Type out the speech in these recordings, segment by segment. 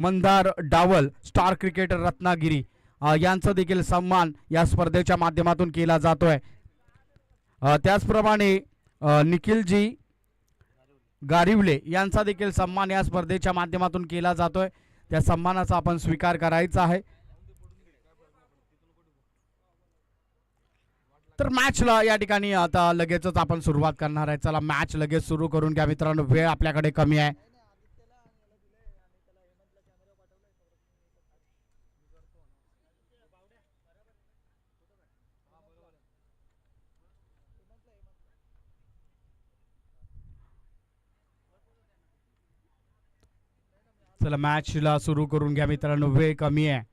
Mandar डावल star cricketer Ratnagiri यांचा देखील सन्मान या स्पर्धेच्या माध्यमातून केला जातोय. त्याचप्रमाणे निखिलजी गारिवले यांचा देखील सन्मान या स्पर्धेच्या माध्यमातून केला जातोय. त्या सन्मानाचा आपण स्वीकार करायचा आहे. तर मॅचला या ठिकाणी आता लगेचच आपण सुरुवात करणार आहे. चला मॅच लगेच सुरू करून घ्या मित्रांनो, वेळ आपल्याकडे कमी आहे. चला मॅचला सुरू करून घ्या मित्रांनो, वेळ कमी आहे.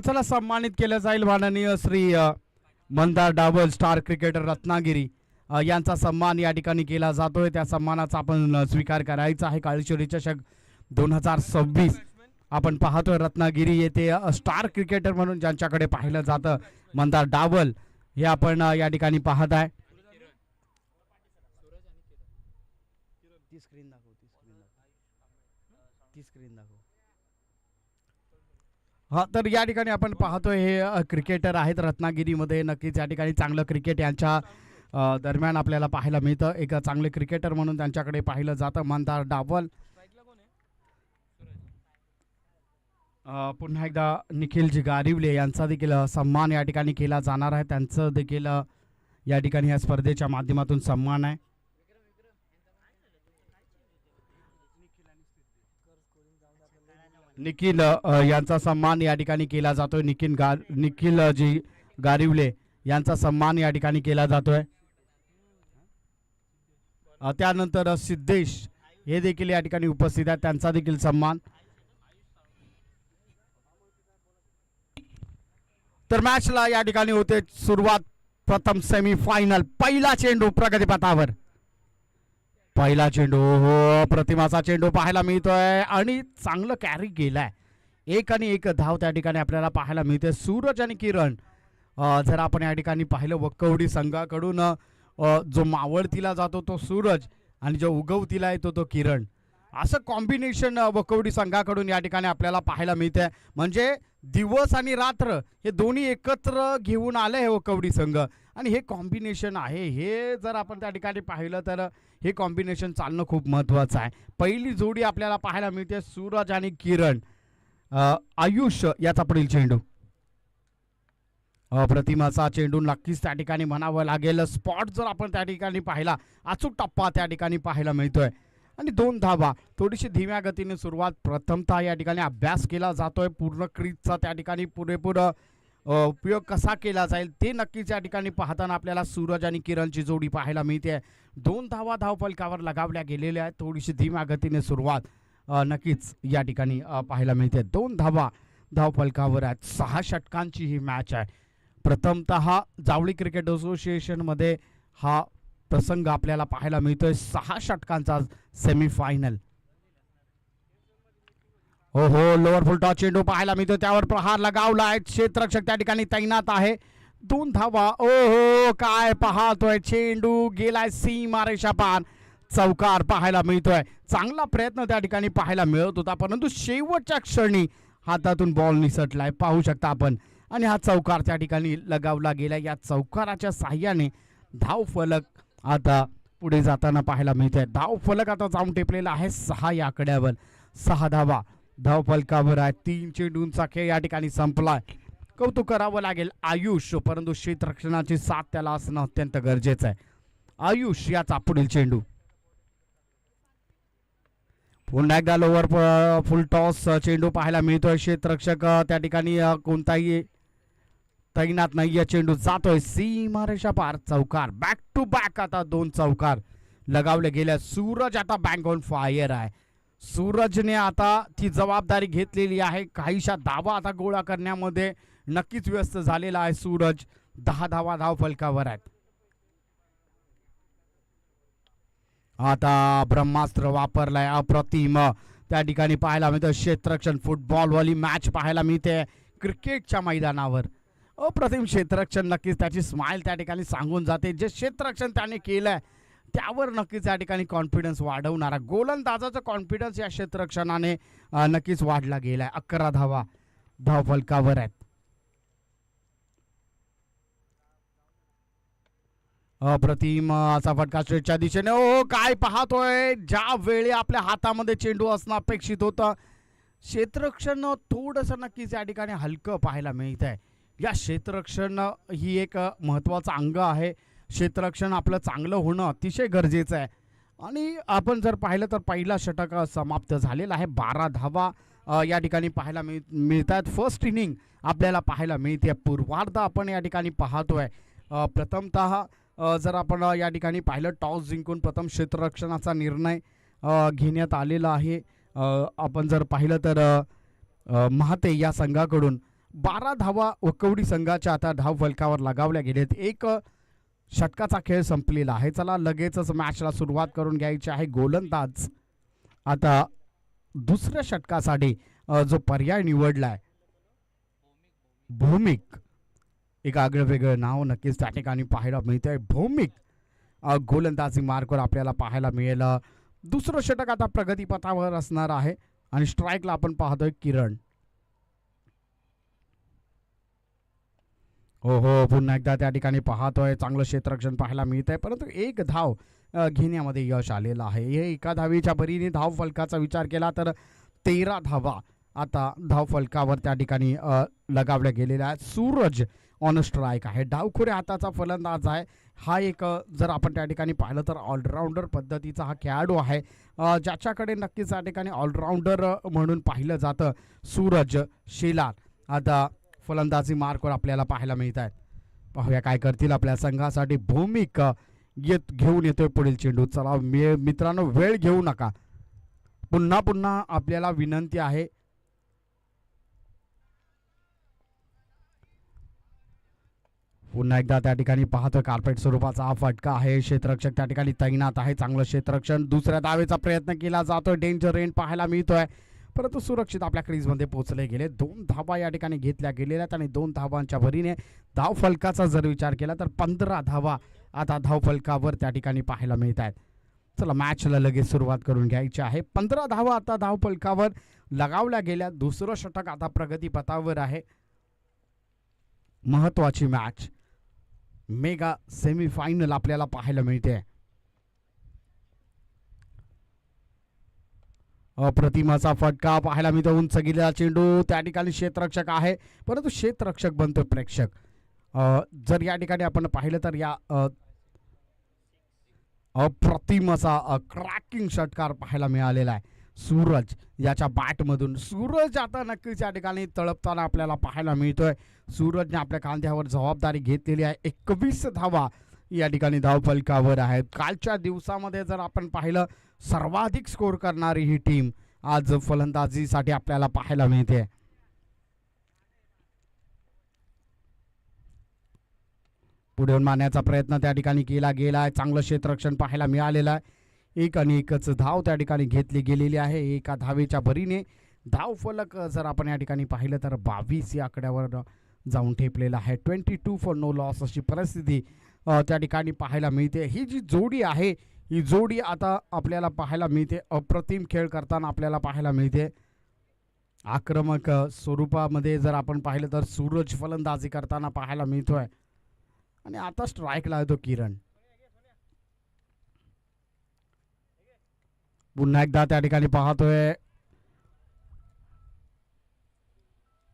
चला सन्मानित केलं जाईल माननीय श्री मंदार डावल स्टार क्रिकेटर रत्नागिरी यांचा सन्मान या ठिकाणी केला जातोय. त्या सन्मानाचा आपण स्वीकार करायचा आहे. काळीचोरी चषक 2026 आपण पाहतोय. रत्नागिरी येथे स्टार क्रिकेटर म्हणून ज्यांच्याकडे पाहिलं जातं मंदार डावल हे आपण या ठिकाणी पाहत आहे. हा तर या ठिकाणी आपण पाहतोय हे क्रिकेटर आहेत रत्नागिरीमध्ये. नक्कीच या ठिकाणी चांगलं क्रिकेट यांच्या दरम्यान आपल्याला पाहायला मिळतं. एक चांगले क्रिकेटर म्हणून त्यांच्याकडे पाहिलं जातं मंदार डावल. पुन्हा एकदा निखिलजी गारिवले यांचा देखील सन्मान या ठिकाणी केला जाणार आहे. त्यांचं देखील या ठिकाणी या स्पर्धेच्या माध्यमातून सन्मान आहे. निखिल यांचा सन्मान या ठिकाणी केला जातोय. निखिलजी गारिवले यांचा सन्मान या ठिकाणी केला जातोय. त्यानंतर सिद्धेश हे देखील या ठिकाणी उपस्थित आहेत. त्यांचा देखील सन्मान. तर मॅचला या ठिकाणी होते सुरुवात. प्रथम सेमीफायनल. पहिला चेंडू प्रगतीपथावर. पहिला चेंडू हो प्रतिमाचा चेंडू पाहायला मिळतोय आणि चांगलं कॅरी केलाय. 1 धाव त्या ठिकाणी आपल्याला पाहायला मिळते. सूरज आणि किरण जर आपण या ठिकाणी पाहिलं वकवडी संघाकडून जो मावळतीला जातो तो सूरज आणि जो उगवतीला येतो तो किरण, असं कॉम्बिनेशन वकवडी संघाकडून या ठिकाणी आपल्याला पाहायला मिळते. म्हणजे दिवस आणि रात्र हे दोन्ही एकत्र घेऊन आले हे वकवडी संघ आणि हे कॉम्बिनेशन आहे. हे जर आपण त्या ठिकाणी पाहिलं तर हे कॉम्बिनेशन चालणं खूप महत्त्वाचं आहे. पहिली जोडी आपल्याला पाहायला मिळते सूरज आणि किरण. आयुष याचा पुढील चेंडू. प्रतिमाचा चेंडू नक्कीच त्या ठिकाणी म्हणावं लागेल. स्पॉट जर आपण त्या ठिकाणी पाहिला अचूक टप्पा त्या ठिकाणी पाहायला मिळतोय आणि 2 धावा. थोडीशी धीम्या गतीने सुरुवात. प्रथमतः या ठिकाणी अभ्यास केला जातोय. पूर्ण क्रीजचा त्या ठिकाणी पुरेपूर उपयोग कसा केला जाईल ते नक्कीच या ठिकाणी पाहताना आपल्याला सूरज आणि किरणची जोडी पाहायला मिळते. 2 धावा धावफलकावर लगावल्या गेलेल्या आहेत. थोडीशी धीम्या गतीने सुरुवात नक्कीच या ठिकाणी पाहायला मिळते. 2 धावा धावफलकावर आहेत. 6 षटकांची ही मॅच आहे. प्रथमतः जावळी क्रिकेट असोसिएशनमध्ये हा प्रसंग आपल्याला पाहायला मिळतोय. 6 षटकांचा सेमीफायनल. हो लोअर फुलटॉस चेंडू पाहायला मिळतो. त्यावर प्रहार लगावला आहे. क्षेत्ररक्षक त्या ठिकाणी तैनात आहे. 2 धावा. हो काय पाहतोय चेंडू गेलाय सीमारेषा पार. चौकार पाहायला मिळतोय. चांगला प्रयत्न त्या ठिकाणी पाहायला मिळत होता परंतु शेवटच्या क्षणी हातातून बॉल निसटलाय पाहू शकता आपण आणि हा चौकार त्या ठिकाणी लगावला गेला. या चौकाराच्या साह्याने धाव फलक आता पुढे जाताना पाहायला मिळतोय. धाव फलक आता जाऊन टेपलेला आहे 6 या आकड्यावर. 6 धावा धाव फलकावर आहे. 3 चेंडूंचा खेळ या ठिकाणी संपलाय. कौतुक करावं लागेल आयुष, परंतु क्षेत्ररक्षणाची साथ त्याला असणं अत्यंत गरजेचं आहे. आयुष याचा पुढील चेंडू. पुन्हा एकदा लोअर फुल टॉस चेंडू पाहायला मिळतोय. क्षेत्ररक्षक त्या ठिकाणी कोणताही तैनात नाही. या चेंडू जातोय सीमारेषा पार. चौकार बॅक टू बॅक. आता 2 चौकार लगावले गेले. सूरज आता बँक ऑन फायर आहे. सूरजने आता ती जबाबदारी घेतलेली आहे. काहीशा धावा आता गोळा करण्यामध्ये नक्कीच व्यस्त झालेला आहे सूरज. 10 धावा धाव फलकावर आहेत. आता ब्रह्मास्त्र वापरलाय अप्रतिम त्या ठिकाणी पाहायला मिळतं. क्षेत्ररक्षण फुटबॉल वाली मॅच पाहायला मिळते. क्रिकेटच्या मैदानावर. अप्रतिम क्षेत्ररक्षण, नक्कीच त्याची स्माइल त्या ठिकाणी सांगून जाते. जे क्षेत्ररक्षण त्याने केलंय त्यावर नक्कीच या ठिकाणी कॉन्फिडन्स वाढवणारा गोलंदाजाचा कॉन्फिडन्स या क्षेत्ररक्षणाने नक्कीच वाढला गेलाय. 11 धावा धावफलकावर आहेत. अप्रतिम असा फटका स्ट्रेटच्या दिशेने. ओ काय पाहतोय, ज्या वेळी आपल्या हातामध्ये चेंडू असणं अपेक्षित होतं, क्षेत्ररक्षण थोडंसं नक्कीच या ठिकाणी हलकं पाहायला मिळत आहे. या क्षेत्ररक्षण ही एक महत्त्वाचं अंग आहे. क्षेत्ररक्षण आपलं चांगलं होणं अतिशय गरजेचं आहे. आणि आपण जर पाहिलं तर पहिला षटक समाप्त झालेला आहे. 12 धावा या ठिकाणी पाहायला मिळत आहेत. फर्स्ट इनिंग आपल्याला पाहायला मिळते. पूर्वार्ध आपण या ठिकाणी पाहतोय. प्रथमतः जर आपण या ठिकाणी पाहिलं, टॉस जिंकून प्रथम क्षेत्ररक्षणाचा निर्णय घेण्यात आलेला आहे. आपण जर पाहिलं तर महाते या संघाकडून 12 धावा वकवडी संघाच्या आता धाव फलकावर लगावल्या गेलेत. एक षटकाचा खेळ संपलेला आहे. चला लगेचच मॅचला सुरुवात करून घ्यायची आहे. गोलंदाज आता दुसऱ्या षटकासाठी जो पर्याय निवडलाय, भौमिक, एक आगळं वेगळं नाव नक्कीच त्या ठिकाणी पाहायला मिळतंय. भौमिक गोलंदाजी मार्कवर आपल्याला पाहायला मिळेल. दुसरं षटक आता प्रगतीपथावर असणार आहे आणि स्ट्राईकला आपण पाहतोय किरण. हो हो, पुन्हा एकदा त्या ठिकाणी पाहतोय चांगलं क्षेत्ररक्षण पाहायला मिळत आहे, परंतु एक धाव घेण्यामध्ये यश आलेलं आहे. हे एका धावेच्या भरीने धाव फलकाचा विचार केला तर 13 धावा आता धाव फलकावर त्या ठिकाणी लगावल्या गेलेल्या आहेत. सूरज ऑन स्ट्राईक आहे. डावखुऱ्या हाताचा फलंदाज आहे हा. एक जर आपण त्या ठिकाणी पाहिलं तर ऑलराऊंडर पद्धतीचा हा खेळाडू आहे, ज्याच्याकडे नक्कीच त्या ठिकाणी ऑलराऊंडर म्हणून पाहिलं जातं. सूरज शेलार आता फलंदाजी मार्कवर आपल्याला पाहायला मिळत आहेत. पाहूया काय करतील आपल्या संघासाठी. भौमिक घेऊन येतोय पुढील चेंडू. चला मित्रांनो, वेळ घेऊ नका. पुन्हा पुन्हा आपल्याला विनंती आहे. पुन्हा एकदा त्या ठिकाणी पाहतोय कार्पेट स्वरूपाचा हा फटका आहे. क्षेत्ररक्षक त्या ठिकाणी तैनात आहे. चांगलं क्षेत्ररक्षण. दुसऱ्या धावेचा प्रयत्न केला जातोय. डेंजर रेन पाहायला मिळतोय, परंतु सुरक्षित आपल्या क्रीजमध्ये पोहोचले गेले. 2 धावा या ठिकाणी घेतल्या गेलेल्या आहेत आणि 2 धावांच्या भरीने धाव फलकाचा जर विचार केला तर 15 धावा आता धाव फलकावर त्या ठिकाणी पाहायला मिळत आहेत. चला मॅचला लगेच सुरुवात करून घ्यायची आहे. 15 धावा आता धाव फलकावर लगावल्या गेल्या. दुसरं षटक आता प्रगतीपथावर आहे. महत्वाची मॅच, मेगा सेमीफायनल आपल्याला पाहायला मिळते. अप्रतिमाचा फटका पाहायला मिळतो. उंच गेलेला चेंडू. त्या ठिकाणी क्षेत्ररक्षक आहे, परंतु क्षेत्ररक्षक बनतो प्रेक्षक. जर या ठिकाणी आपण पाहिलं तर या अप्रतिमाचा क्रॅकिंग षटकार पाहायला मिळालेला आहे सूरज याच्या बॅटमधून. सूरज आता नक्कीच या ठिकाणी तळपताना आपल्याला पाहायला मिळतोय. सूरजने आपल्या खांद्यावर जबाबदारी घेतलेली आहे. 21 धावा या ठिकाणी धाव फलकावर आहेत. कालच्या दिवसामध्ये जर आपण पाहिलं, सर्वाधिक स्कोर करणारी ही टीम आज फलंदाजीसाठी आपल्याला पाहायला मिळते. पुढे मारण्याचा प्रयत्न त्या ठिकाणी केला गेला आहे. चांगलं क्षेत्ररक्षण पाहायला मिळालेलं आहे. 1 आणि 1च धाव त्या ठिकाणी घेतली गेलेली आहे. एका धावेच्या भरीने धाव फलक जर आपण या ठिकाणी पाहिलं तर 22 या आकड्यावर जाऊन ठेपलेला आहे. 22 फॉर नो लॉस अशी परिस्थिती त्या ठिकाणी पाहायला मिळते. ही जी जोडी आहे, ही जोडी आता आपल्याला पाहायला मिळते. अप्रतिम खेळ करताना आपल्याला पाहायला मिळते. आक्रमक स्वरूपामध्ये जर आपण पाहिलं तर सूरज फलंदाजी करताना पाहायला मिळतोय आणि आता स्ट्राईकला येतो किरण. पुन्हा एकदा त्या ठिकाणी पाहतोय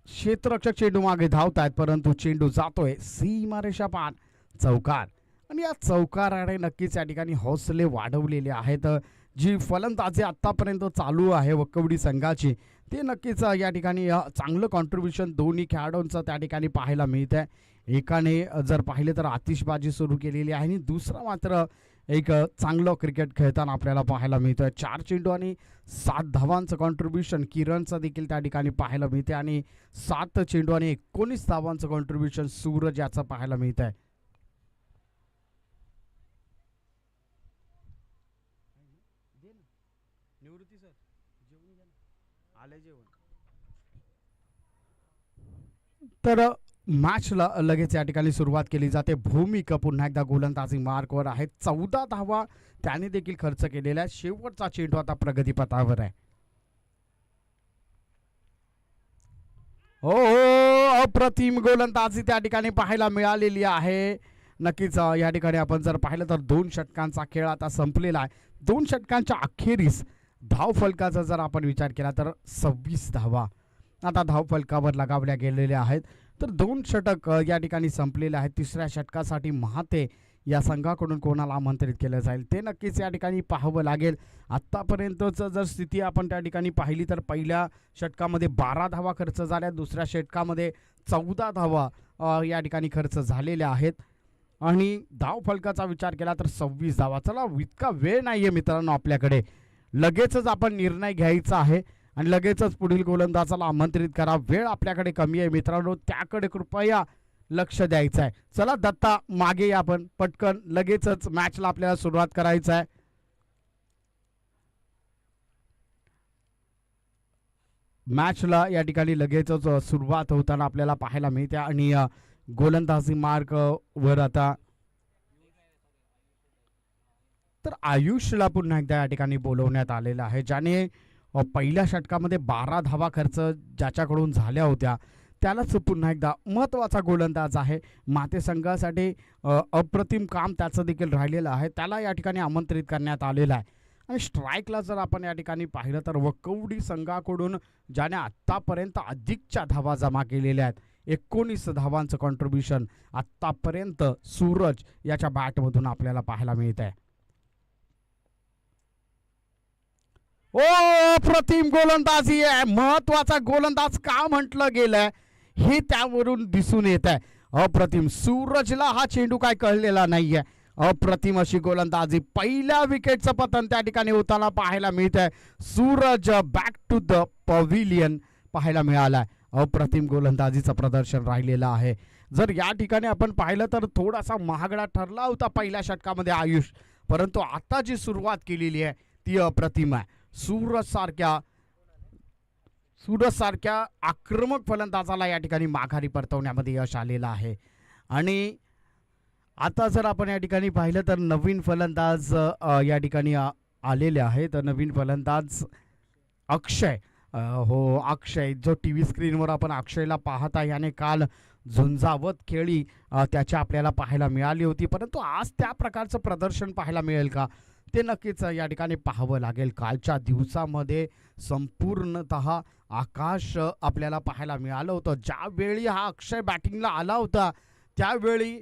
क्षेत्ररक्षक चेंडू मागे धावत आहेत, परंतु चेंडू जातोय सीमारेषा पार चौकार. आणि या चौकाराने नक्कीच या ठिकाणी हौसले वाढवलेले आहेत. जी फलंदाजी आतापर्यंत चालू आहे वकवडी संघाची, ते नक्कीच या ठिकाणी चांगलं कॉन्ट्रीब्युशन दोन्ही खेळाडूंचं त्या ठिकाणी पाहायला मिळत आहे. एकाने जर पाहिले तर आतिषबाजी सुरू केलेली आहे आणि दुसरा मात्र एक चांगलं क्रिकेट खेळताना आपल्याला पाहायला मिळतोय. 4 चेंडू आणि 7 धावांचं कॉन्ट्रीब्युशन किरणचं देखील त्या ठिकाणी पाहायला मिळते आणि 7 चेंडू आणि 19 धावांचं कॉन्ट्रीब्युशन सूरज याचं पाहायला मिळत आहे. निवृत्ती सर, जेवण आले जेवण. तर मॅचला लगेच या ठिकाणी सुरुवात केली जाते. भूमिक पुन्हा एकदा गोलंदाजी मार्कवर आहे. 14 धावा त्याने देखील खर्च केलेला आहे. शेवटचा चेंडू आता प्रगतीपथावर आहे. हो, अप्रतिम गोलंदाजी त्या ठिकाणी पाहायला मिळालेली आहे. नक्कीच या ठिकाणी आपण जर पाहिलं तर 2 षटकांचा खेळ आता संपलेला आहे. 2 षटकांच्या अखेरीस धावफलकाचा जर आपण विचार केला तर 26 धावा आता धावफलकावर लगावल्या गेलेल्या आहेत. तर 2 षटक या ठिकाणी संपलेले आहेत. तिसऱ्या षटकासाठी महाते या संघाकडून कोणाला आमंत्रित केलं जाईल ते नक्कीच या ठिकाणी पाहावं लागेल. आत्तापर्यंतचं जर स्थिती आपण त्या ठिकाणी पाहिली तर पहिल्या षटकामध्ये 12 धावा खर्च झाल्या, दुसऱ्या षटकामध्ये 14 धावा या ठिकाणी खर्च झालेल्या आहेत आणि धावफलकाचा विचार केला तर 26 धावा. चला, इतका वेळ नाही आहे मित्रांनो आपल्याकडे. लगेचच आपण निर्णय घ्यायचा आहे आणि लगेचच पुढील गोलंदाजाला आमंत्रित करा. वेळ आपल्याकडे कमी आहे मित्रांनो, त्याकडे कृपया लक्ष द्यायचं आहे. चला दत्ता, मागे या, आपण पटकन लगेचच मॅचला आपल्याला सुरुवात करायचं आहे. मॅचला या ठिकाणी लगेचच सुरुवात होताना आपल्याला पाहायला मिळते आणि गोलंदाजी मार्क वर आता तर आयुषला पुन्हा एकदा या ठिकाणी बोलवण्यात आलेलं आहे, ज्याने पहिल्या षटकामध्ये 12 धावा खर्च ज्याच्याकडून झाल्या होत्या त्यालाच पुन्हा एकदा महत्त्वाचा गोलंदाज आहे. माते संघासाठी अप्रतिम काम त्याचं देखील राहिलेलं आहे. त्याला या ठिकाणी आमंत्रित करण्यात आलेलं आहे. आणि स्ट्राईकला जर आपण या ठिकाणी पाहिलं तर वकवडी संघाकडून ज्याने आत्तापर्यंत अधिकच्या धावा जमा केलेल्या आहेत, 19 धावांचं कॉन्ट्रीब्युशन आत्तापर्यंत सूरज याच्या बॅटमधून आपल्याला पाहायला मिळत आहे. अप्रतिम गोलंदाजी आहे. महत्वाचा गोलंदाज का म्हटलं गेलंय हे त्यावरून दिसून येत आहे. अप्रतिम. सूरजला हा चेंडू काय कळलेला नाहीये. अप्रतिम अशी गोलंदाजी. पहिल्या विकेटचं पतन त्या ठिकाणी होताना पाहायला मिळत आहे. Suraj back to the pavilion पाहायला मिळालाय. अप्रतिम गोलंदाजीचं प्रदर्शन राहिलेलं आहे. जर या ठिकाणी आपण पाहिलं तर थोडासा महागडा ठरला होता पहिल्या षटकामध्ये आयुष, परंतु आता जी सुरुवात केलेली आहे ती अप्रतिम आहे. सूरज सारख्या आक्रमक फलंदाजाला या ठिकाणी माघारी परतवण्यामध्ये यश आलेलं आहे. आणि आता जर आपण या ठिकाणी पाहिलं तर नवीन फलंदाज या ठिकाणी आलेले आहेत. तर नवीन फलंदाज अक्षय, हो अक्षय, जो टीव्ही स्क्रीनवर आपण अक्षयला पाहता, याने काल झुंजावत खेळी त्याच्या आपल्याला पाहायला मिळाली होती, परंतु आज त्या प्रकारचं प्रदर्शन पाहायला मिळेल का ते नक्कीच या ठिकाणी पाहावं लागेल. कालच्या दिवसामध्ये संपूर्णतः आकाश आपल्याला पाहायला मिळालं होतं. ज्यावेळी हा अक्षय बॅटिंगला आला होता त्यावेळी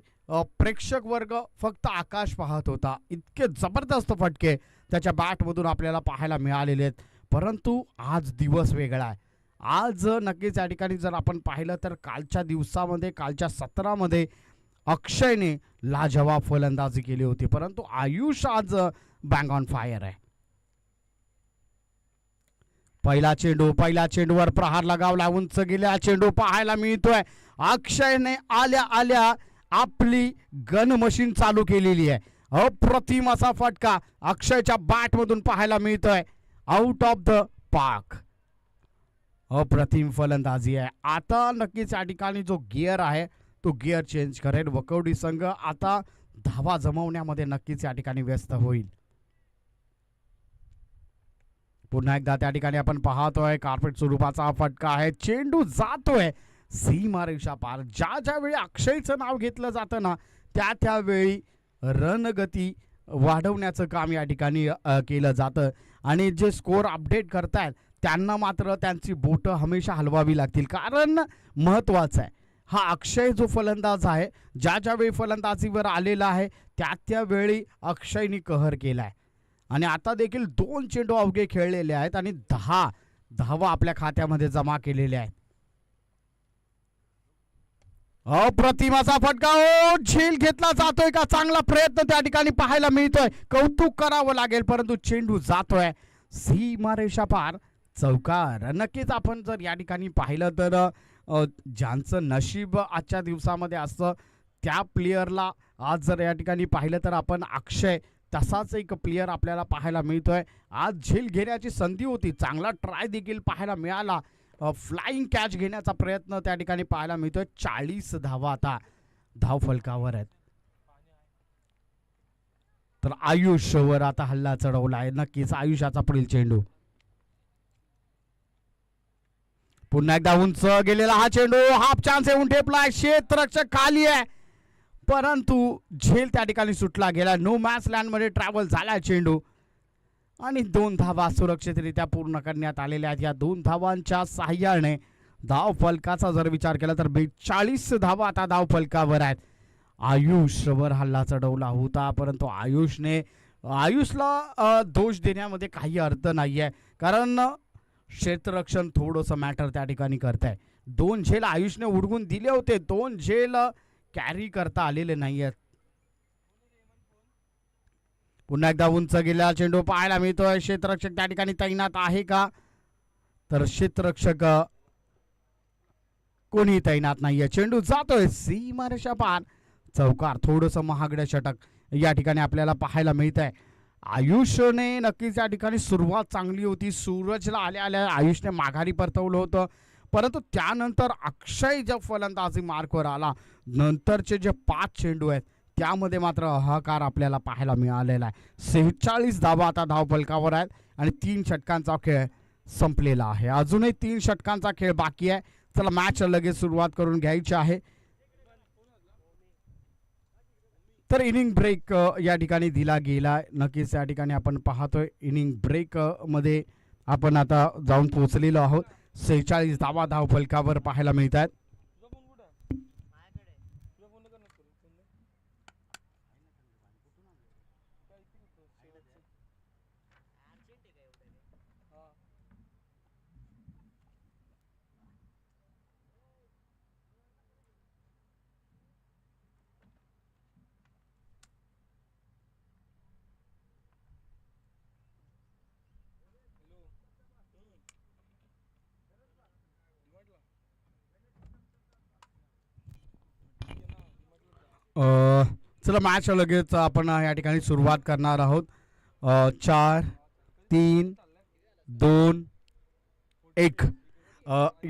प्रेक्षक वर्ग फक्त आकाश पाहत होता. इतके जबरदस्त फटके त्याच्या बॅटमधून आपल्याला पाहायला मिळालेले आहेत. परंतु आज दिवस वेगळा आहे. आज नक्कीच या ठिकाणी जर आपण पाहिलं तर कालच्या दिवसामध्ये, कालच्या सत्रामध्ये अक्षयने लाजवाब फलंदाजी केली होती, परंतु आयुष आज बँग ऑन फायर आहे. पहिला चेंडूवर प्रहार लगावला, उंच गेल्या चेंडू पाहायला मिळतोय. अक्षयने आल्या आल्या आपली गन मशीन चालू केलेली आहे. अप्रतिम असा फटका अक्षयच्या बॅटमधून पाहायला मिळतोय. Out of the park. अप्रतिम फलंदाजी आहे. आता नक्कीच या ठिकाणी जो गिअर आहे तो गिअर चेंज करेल. वकवडी संघ आता धावा जमवण्यामध्ये नक्कीच या ठिकाणी व्यस्त होईल. पुन्हा एकदा त्या ठिकाणी आपण पाहतोय कार्पेट स्वरूपाचा फटका आहे. चेंडू जातोय सीमारेषा पार. ज्यावेळी अक्षयचं नाव घेतलं जातं ना त्यावेळी रणगती वाढवण्याचं काम या ठिकाणी केलं जातं आणि जे स्कोर अपडेट करतायत त्यांना मात्र त्यांची बोटं हमेशा हलवावी लागतील, कारण महत्त्वाचं आहे हा अक्षय जो फलंदाज आहे, ज्यावेळी फलंदाजीवर आलेला आहे त्यावेळी अक्षयनी कहर केलाय आणि आता देखील 2 चेंडू अवघे खेळलेले आहेत आणि 10 धावा आपल्या खात्यामध्ये जमा केलेल्या आहेत. अप्रतिमाचा फटका. झेल घेतला जातोय का? चांगला प्रयत्न त्या ठिकाणी पाहायला मिळतोय. कौतुक करावं लागेल, परंतु चेंडू जातोय सीमारेषा पार. चौकार. नक्कीच आपण जर या ठिकाणी पाहिलं तर ज्यांचं नशीब आजच्या दिवसामध्ये असतं त्या प्लेयरला आज जर या ठिकाणी पाहिलं तर आपण अक्षय तसाच एक प्लेयर आपल्याला पाहायला मिळतोय. आज झेल घेण्याची संधी होती, चांगला ट्राय देखील पाहायला मिळाला फ्लाइंग कॅच घेण्याचा प्रयत्न त्या ठिकाणी पाहायला मिळतोय. 40 धावा आता धाव फलकावर आहेत. तर आयुषवर आता हल्ला चढवला आहे. नक्कीच आयुष्याचा पुढील चेंडू. पुन्हा एकदा उंच गेलेला हा चेंडू हाफ चान्स येऊन ठेपलाय. क्षेत्ररक्षक खाली आहे परंतु झेल त्या ठिकाणी सुटला गेला. नो मॅच लँड मध्ये ट्रॅव्हल झाला चेंडू आणि 2 धावा सुरक्षितरित्या पूर्ण करण्यात आलेल्या आहेत. या 2 धावांच्या सहाय्याने धाव फलकाचा जर विचार केला तर 42 धावा आता धाव फलकावर आहेत. आयुषवर हल्ला चढवला होता परंतु आयुषला दोष देण्यामध्ये काही अर्थ नाही आहे कारण क्षेत्ररक्षण थोडंसं मॅटर त्या ठिकाणी करत आहे. 2 झेल आयुषने उडवून दिले होते. 2 झेल कॅरी करता आलेले नाही आहेत. पुन्हा एकदा उंच गेला चेंडू पाहायला मिळतोय. क्षेत्ररक्षक त्या ठिकाणी तैनात आहे का तर क्षेत्ररक्षक कोणी तैनात नाहीये. चेंडू जातोय सीमारेषा पार. चौकार थोडंसं महागडं षटक या ठिकाणी आपल्याला पाहायला मिळत आहे. आयुषने नक्कीच या ठिकाणी सुरुवात चांगली होती. सूरजला आल्या आल्या आयुषने माघारी परतवलं होतं परंतु त्यानंतर अक्षय जब फलंदाजी मार्कवर आला नंतरचे जे 5 चेंडू आहेत त्यामध्ये मात्र हाहाकार आपल्याला पाहायला मिळालेला आहे. 46 धावा आता धाव फलकावर आहेत आणि 3 षटकांचा खेळ संपलेला आहे. अजूनही 3 षटकांचा खेळ बाकी आहे. चला मॅच लगेच सुरुवात करून घ्यायची आहे. तर इनिंग ब्रेक या ठिकाणी दिला गेला. नक्कीच या ठिकाणी आपण पाहतोय इनिंग ब्रेक मध्ये आपण आता जाऊन पोहोचलेलो आहोत. 46 धावा धाव फलकावर पाहायला मिळतात. चला मॅच लगेच आपण या ठिकाणी सुरुवात करणार आहोत. 4 3 2 1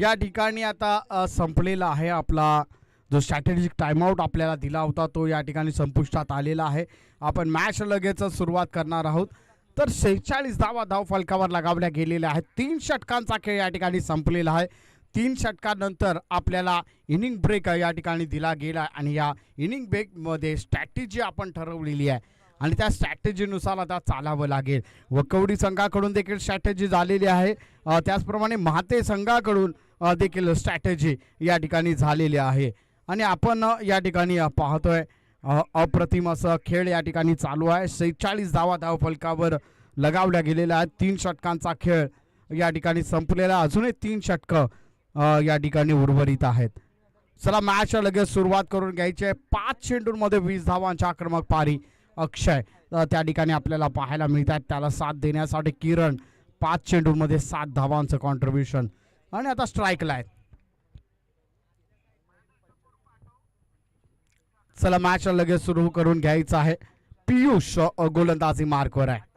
या ठिकाणी आता संपलेला आहे. आपला जो स्ट्रॅटेजिक टाइमआउट आपल्याला दिला होता तो या ठिकाणी संपुष्टात आलेला आहे. आपण मॅच लगेच सुरुवात करणार आहोत. तर 46 धावा धाव फलकावर लगावल्या गेलेल्या आहेत. 3 षटकांचा खेळ या ठिकाणी संपलेला आहे. 3 षटकानंतर आपल्याला इनिंग ब्रेक या ठिकाणी दिला गेला आणि या इनिंग ब्रेकमध्ये स्ट्रॅटेजी आपण ठरवलेली आहे आणि त्या स्ट्रॅटेजीनुसार आता चालावं लागेल. वकवडी संघाकडून देखील स्ट्रॅटेजी झालेली आहे. त्याचप्रमाणे महाते संघाकडून देखील स्ट्रॅटेजी या ठिकाणी झालेली आहे आणि आपण या ठिकाणी पाहतोय अप्रतिम असं खेळ या ठिकाणी चालू आहे. 46 धावा धाव फलकावर लगावल्या गेलेल्या आहेत. 3 षटकांचा खेळ या ठिकाणी संपलेला. अजूनही 3 षटकं या ठिकाणी उर्वरित आहेत. चला मॅच लगेच सुरुवात करून घ्यायची आहे. 5 चेंडूंमध्ये 20 धावांच्या आक्रमक पारी अक्षय त्या ठिकाणी आपल्याला पाहायला मिळतात. त्याला साथ देण्यासाठी किरण 5 चेंडूंमध्ये 7 धावांचं कॉन्ट्रीब्युशन आणि आता स्ट्राईकला आहे. चला मॅच लगेच सुरू करून घ्यायचं आहे. पियुष गोलंदाजी मार्कवर आहे.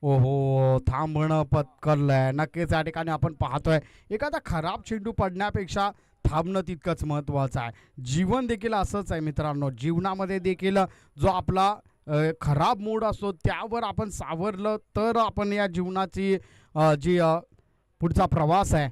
ओहो थांबणं पत्करलंय. नक्कीच या ठिकाणी आपण पाहतोय एखादा खराब चेंडू पडण्यापेक्षा थांबणं तितकंच महत्त्वाचं आहे. जीवन देखील असंच आहे मित्रांनो. जीवनामध्ये देखील जो आपला खराब मूड असतो त्यावर आपण सावरलं तर आपण या जीवनाची जी पुढचा प्रवास आहे.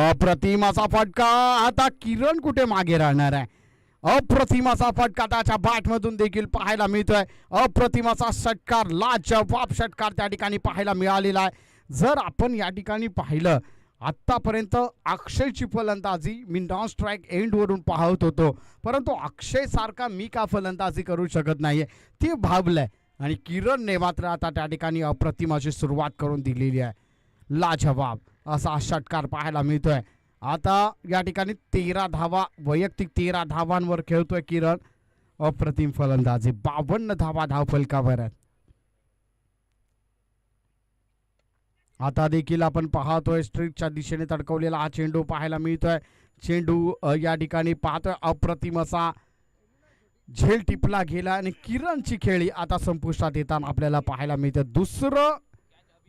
अप्रतिमाचा फटका. आता किरण कुठे मागे राहणार आहे. अप्रतिमाचा फटका त्याच्या बॅटमधून देखील पाहायला मिळतोय. अप्रतिमाचा षटकार लाजवाब षटकार त्या ठिकाणी पाहायला मिळालेला आहे. जर आपण या ठिकाणी पाहिलं आत्तापर्यंत अक्षयची फलंदाजी मी नॉन स्ट्राईक एंडवरून पाहत होतो परंतु अक्षय सारखा मी का फलंदाजी करू शकत नाहीये ते भावलंय आणि किरणने मात्र आता त्या ठिकाणी अप्रतिमाची सुरुवात करून दिलेली आहे. लाजवाब असा षटकार पाहायला मिळतोय. आता या ठिकाणी 13 धावा वैयक्तिक 13 धावांवर खेळतोय किरण. अप्रतिम फलंदाजी. 52 धावा धाव फलकावर आहेत. आता देखील आपण पाहतोय स्ट्रीटच्या दिशेने तडकवलेला हा चेंडू पाहायला मिळतोय. चेंडू या ठिकाणी पाहतोय अप्रतिम असा झेल टिपला गेला आणि किरणची खेळी आता संपुष्टात येताना आपल्याला पाहायला मिळते. दुसरं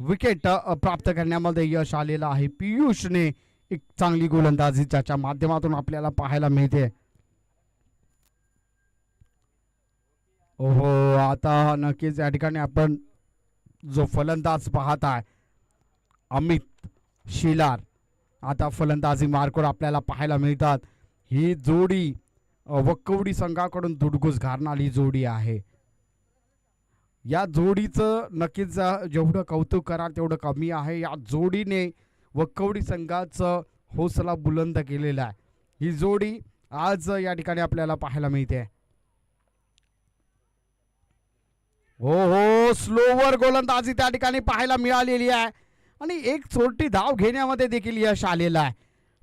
विकेट प्राप्त करण्यामध्ये यश आलेलं आहे. पियुषने एक चांगली गोलंदाजी ज्याच्या माध्यमातून आपल्याला पाहायला मिळते. ओहो, आता नक्कीच या ठिकाणी आपण जो फलंदाज पाहत आहे अमित शिलार, आता फलंदाजी मार्कवर आपल्याला पाहायला मिळतात. ही जोडी वक्कवडी संघाकडून दुडघूस घालणारी जोडी आहे. या जोडीचं नक्कीच जेवढं कौतुक कराल तेवढं कमी आहे. या जोडीने वक्कवडी संघाचं हौसला बुलंद केलेला आहे. ही जोडी आज या ठिकाणी आपल्याला पाहायला मिळते. हो हो, स्लोवर गोलंदाजी त्या ठिकाणी पाहायला मिळालेली आहे आणि एक छोटी धाव घेण्यामध्ये देखील यश आलेलं आहे.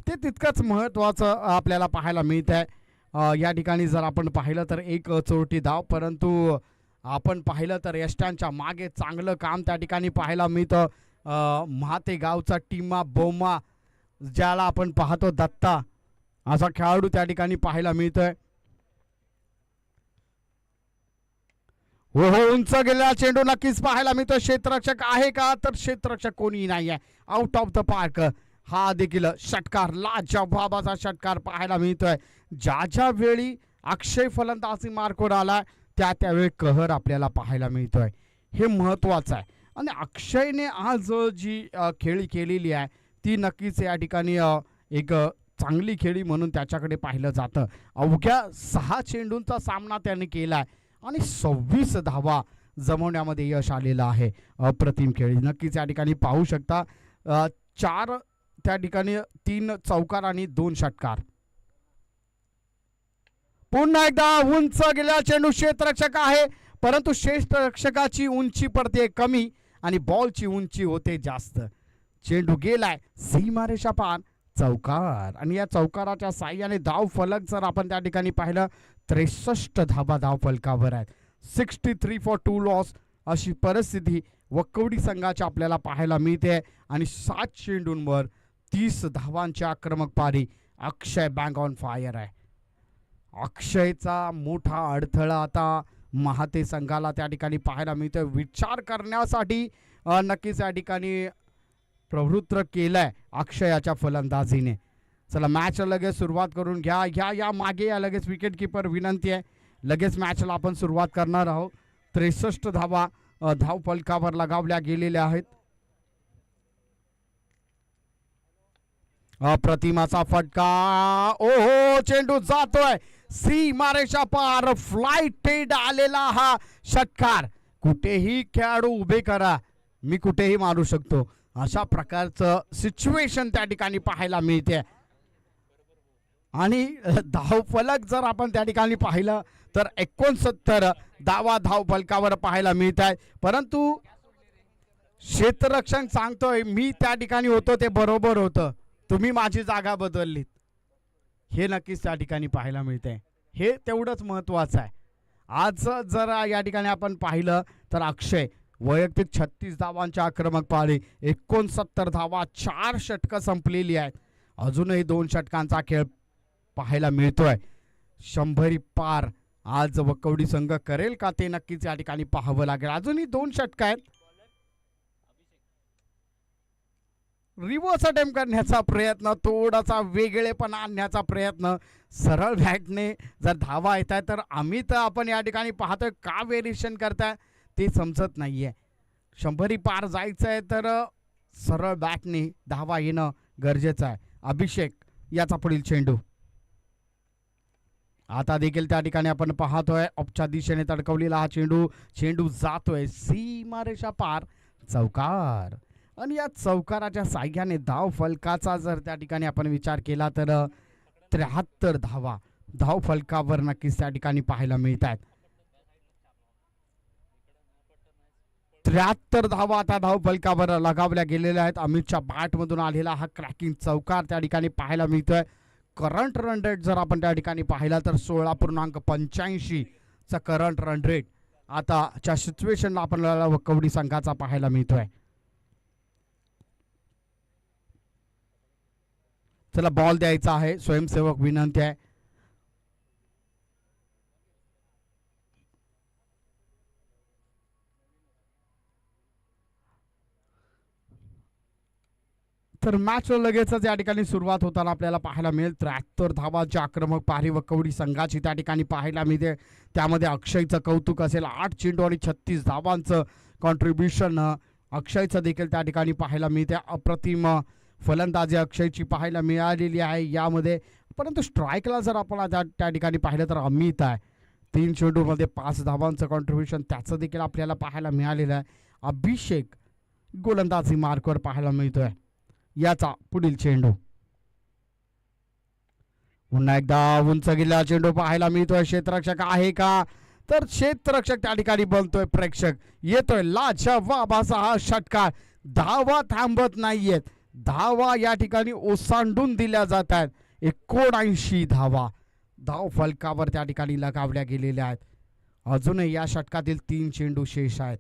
ते तितकंच महत्त्वाचं आपल्याला पाहायला मिळत आहे. या ठिकाणी जर आपण पाहिलं तर एक चोरटी धाव, परंतु आपण पाहिलं तर यष्टांच्या मागे चांगलं काम त्या ठिकाणी पाहायला मिळतं. महाते गावचा टीमा बोमा ज्याला आपण पाहतो दत्ता असा खेळाडू त्या ठिकाणी पाहायला मिळतोय. हो हो, उंच गेलेला चेंडू नक्कीच पाहायला मिळतो. क्षेत्ररक्षक आहे का, तर क्षेत्ररक्षक कोणी नाही आहे. Out of the park. हा देखील षटकार, लाजवाबाचा षटकार पाहायला मिळतोय. ज्या वेळी अक्षय फलंदाजी मार्कवर आला त्यावेळी कहर आपल्याला पाहायला मिळतोय. हे महत्त्वाचं आहे आणि अक्षयने आज जी खेळी केलेली आहे ती नक्कीच या ठिकाणी एक चांगली खेळी म्हणून त्याच्याकडे पाहिलं जातं. अवघ्या 6 चेंडूंचा सामना त्याने केला आहे आणि 26 धावा जमवण्यामध्ये यश आलेलं आहे. अप्रतिम खेळी नक्कीच या ठिकाणी पाहू शकता. 4 त्या ठिकाणी 3 चौकार आणि 2 षटकार. पुन्हा एकदा उंच गेलेला चेंडू, क्षेत्ररक्षक आहे परंतु क्षेत्ररक्षकाची उंची पडते कमी आणि बॉलची उंची होते जास्त. चेंडू गेलाय सीमारेषा पार, चौकार आणि या चौकाराच्या साह्याने धाव फलक जर आपण त्या ठिकाणी पाहिलं 63 धावा धाव फलकावर आहेत. 63 फॉर 2 लॉस अशी परिस्थिती वक्कवडी संघाची आपल्याला पाहायला मिळते आणि 7 चेंडूंवर 30 धावांची आक्रमक पारी. अक्षय बँक ऑन फायर आहे. अक्षयचा मोठा अडथळा आता महाते संघाला त्या ठिकाणी पाहायला मिळतोय. विचार करण्यासाठी नक्कीच या ठिकाणी प्रवृत्त केलंय अक्षयाच्या फलंदाजीने. चला मॅच लगेच सुरुवात करून घ्या. या मागे या लगेच विकेट किपर विनंती आहे. लगेच मॅचला आपण सुरुवात करणार आहोत. 63 धावा धाव फलकावर लगावल्या गेलेल्या आहेत. अप्रतिमाचा फटका. ओहो, चेंडू जातोय सीमारेषा पार. फ्लाइटेड आलेला हा षटकार. कुठेही खेळाडू उभे करा, मी कुठेही मारू शकतो अशा प्रकारचं सिच्युएशन त्या ठिकाणी पाहायला मिळते. आणि धाव फलक जर आपण त्या ठिकाणी पाहिलं तर 69 धावा धाव फलकावर पाहायला मिळत आहे. परंतु क्षेत्ररक्षक सांगतोय मी त्या ठिकाणी होतो ते बरोबर होतं, तुम्ही माझी जागा बदललीत. हे नक्कीच त्या ठिकाणी पाहायला मिळते. हे तेवढंच महत्त्वाचं आहे. आज जर या ठिकाणी आपण पाहिलं तर अक्षय वैयक्तिक 36 धावांच्या आक्रमक पारी, 69 धावा, 4 षटकं संपलेली आहेत. अजूनही 2 षटकांचा खेळ पाहायला मिळतोय. 100 पार आज वक्कवडी संघ करेल का ते नक्कीच या ठिकाणी पाहावं लागेल. अजूनही 2 षटक आहेत. रिव्हर्स अटेम्प्ट करण्याचा प्रयत्न, थोडासा वेगळेपणा आणण्याचा प्रयत्न. सरळ बॅटने जर धावा येत आहे तर आम्ही तर आपण या ठिकाणी पाहतोय का व्हेरिएशन करताय ते समजत नाहीये. 100 पार जायचं आहे तर सरळ बॅटने धावा येणं गरजेचं आहे. अभिषेक याचा पुढील चेंडू आता देखील त्या ठिकाणी आपण पाहतोय ऑफच्या दिशेने तडकवलेला हा चेंडू जातोय सीमारेषा पार, चौकार. आणि या चौकाराच्या साह्याने धाव फलकाचा जर त्या ठिकाणी आपण विचार केला तर 73 धावा धाव फलकावर नक्कीच त्या ठिकाणी पाहायला मिळत आहेत. 73 धावा आता धाव फलकावर लगावल्या गेलेल्या आहेत. अमितच्या बॅटमधून आलेला हा क्रॅकिंग चौकार त्या ठिकाणी पाहायला मिळतोय. करंट रन रेट जर आपण त्या ठिकाणी पाहिला तर 16.85 चा करंट रन रेट आताच्या सिच्युएशनला आपल्याला वक्कवडी संघाचा पाहायला मिळतोय. चला बॉल द्यायचा आहे. स्वयंसेवक विनंती आहे. तर मॅच लगेचच या ठिकाणी सुरुवात होताना आपल्याला पाहायला मिळेल 73 धावांची आक्रमक पारी व कवडी संघाची त्या ठिकाणी पाहायला मिळते. त्यामध्ये अक्षयचं कौतुक असेल. 8 चेंडू आणि 36 धावांचं कॉन्ट्रीब्युशन अक्षयचं देखील त्या ठिकाणी पाहायला मिळते. अप्रतिम फलंदाजी अक्षयची पाहायला मिळालेली आहे यामध्ये. परंतु स्ट्राईकला जर आपण त्या ठिकाणी पाहिलं तर अमित आहे. 3 चेंडूमध्ये 5 धावांचं कॉन्ट्रीब्युशन त्याचं देखील आपल्याला पाहायला मिळालेलं आहे. अभिषेक गोलंदाजी मार्कवर पाहायला मिळतोय. याचा पुढील चेंडू पुन्हा एकदा उंच गेलेला चेंडू पाहायला मिळतोय. क्षेत्ररक्षक आहे का? तर क्षेत्ररक्षक त्या ठिकाणी बनतोय. प्रेक्षक येतोय. लाजवाब असा हा षटकार. धावा थांबत नाहीयेत. धावा या ठिकाणी ओसांडून दिल्या जात आहेत. 79 धावा धाव फलकावर त्या ठिकाणी लगावल्या गेलेल्या आहेत. अजूनही या षटकातील 3 चेंडू शेष आहेत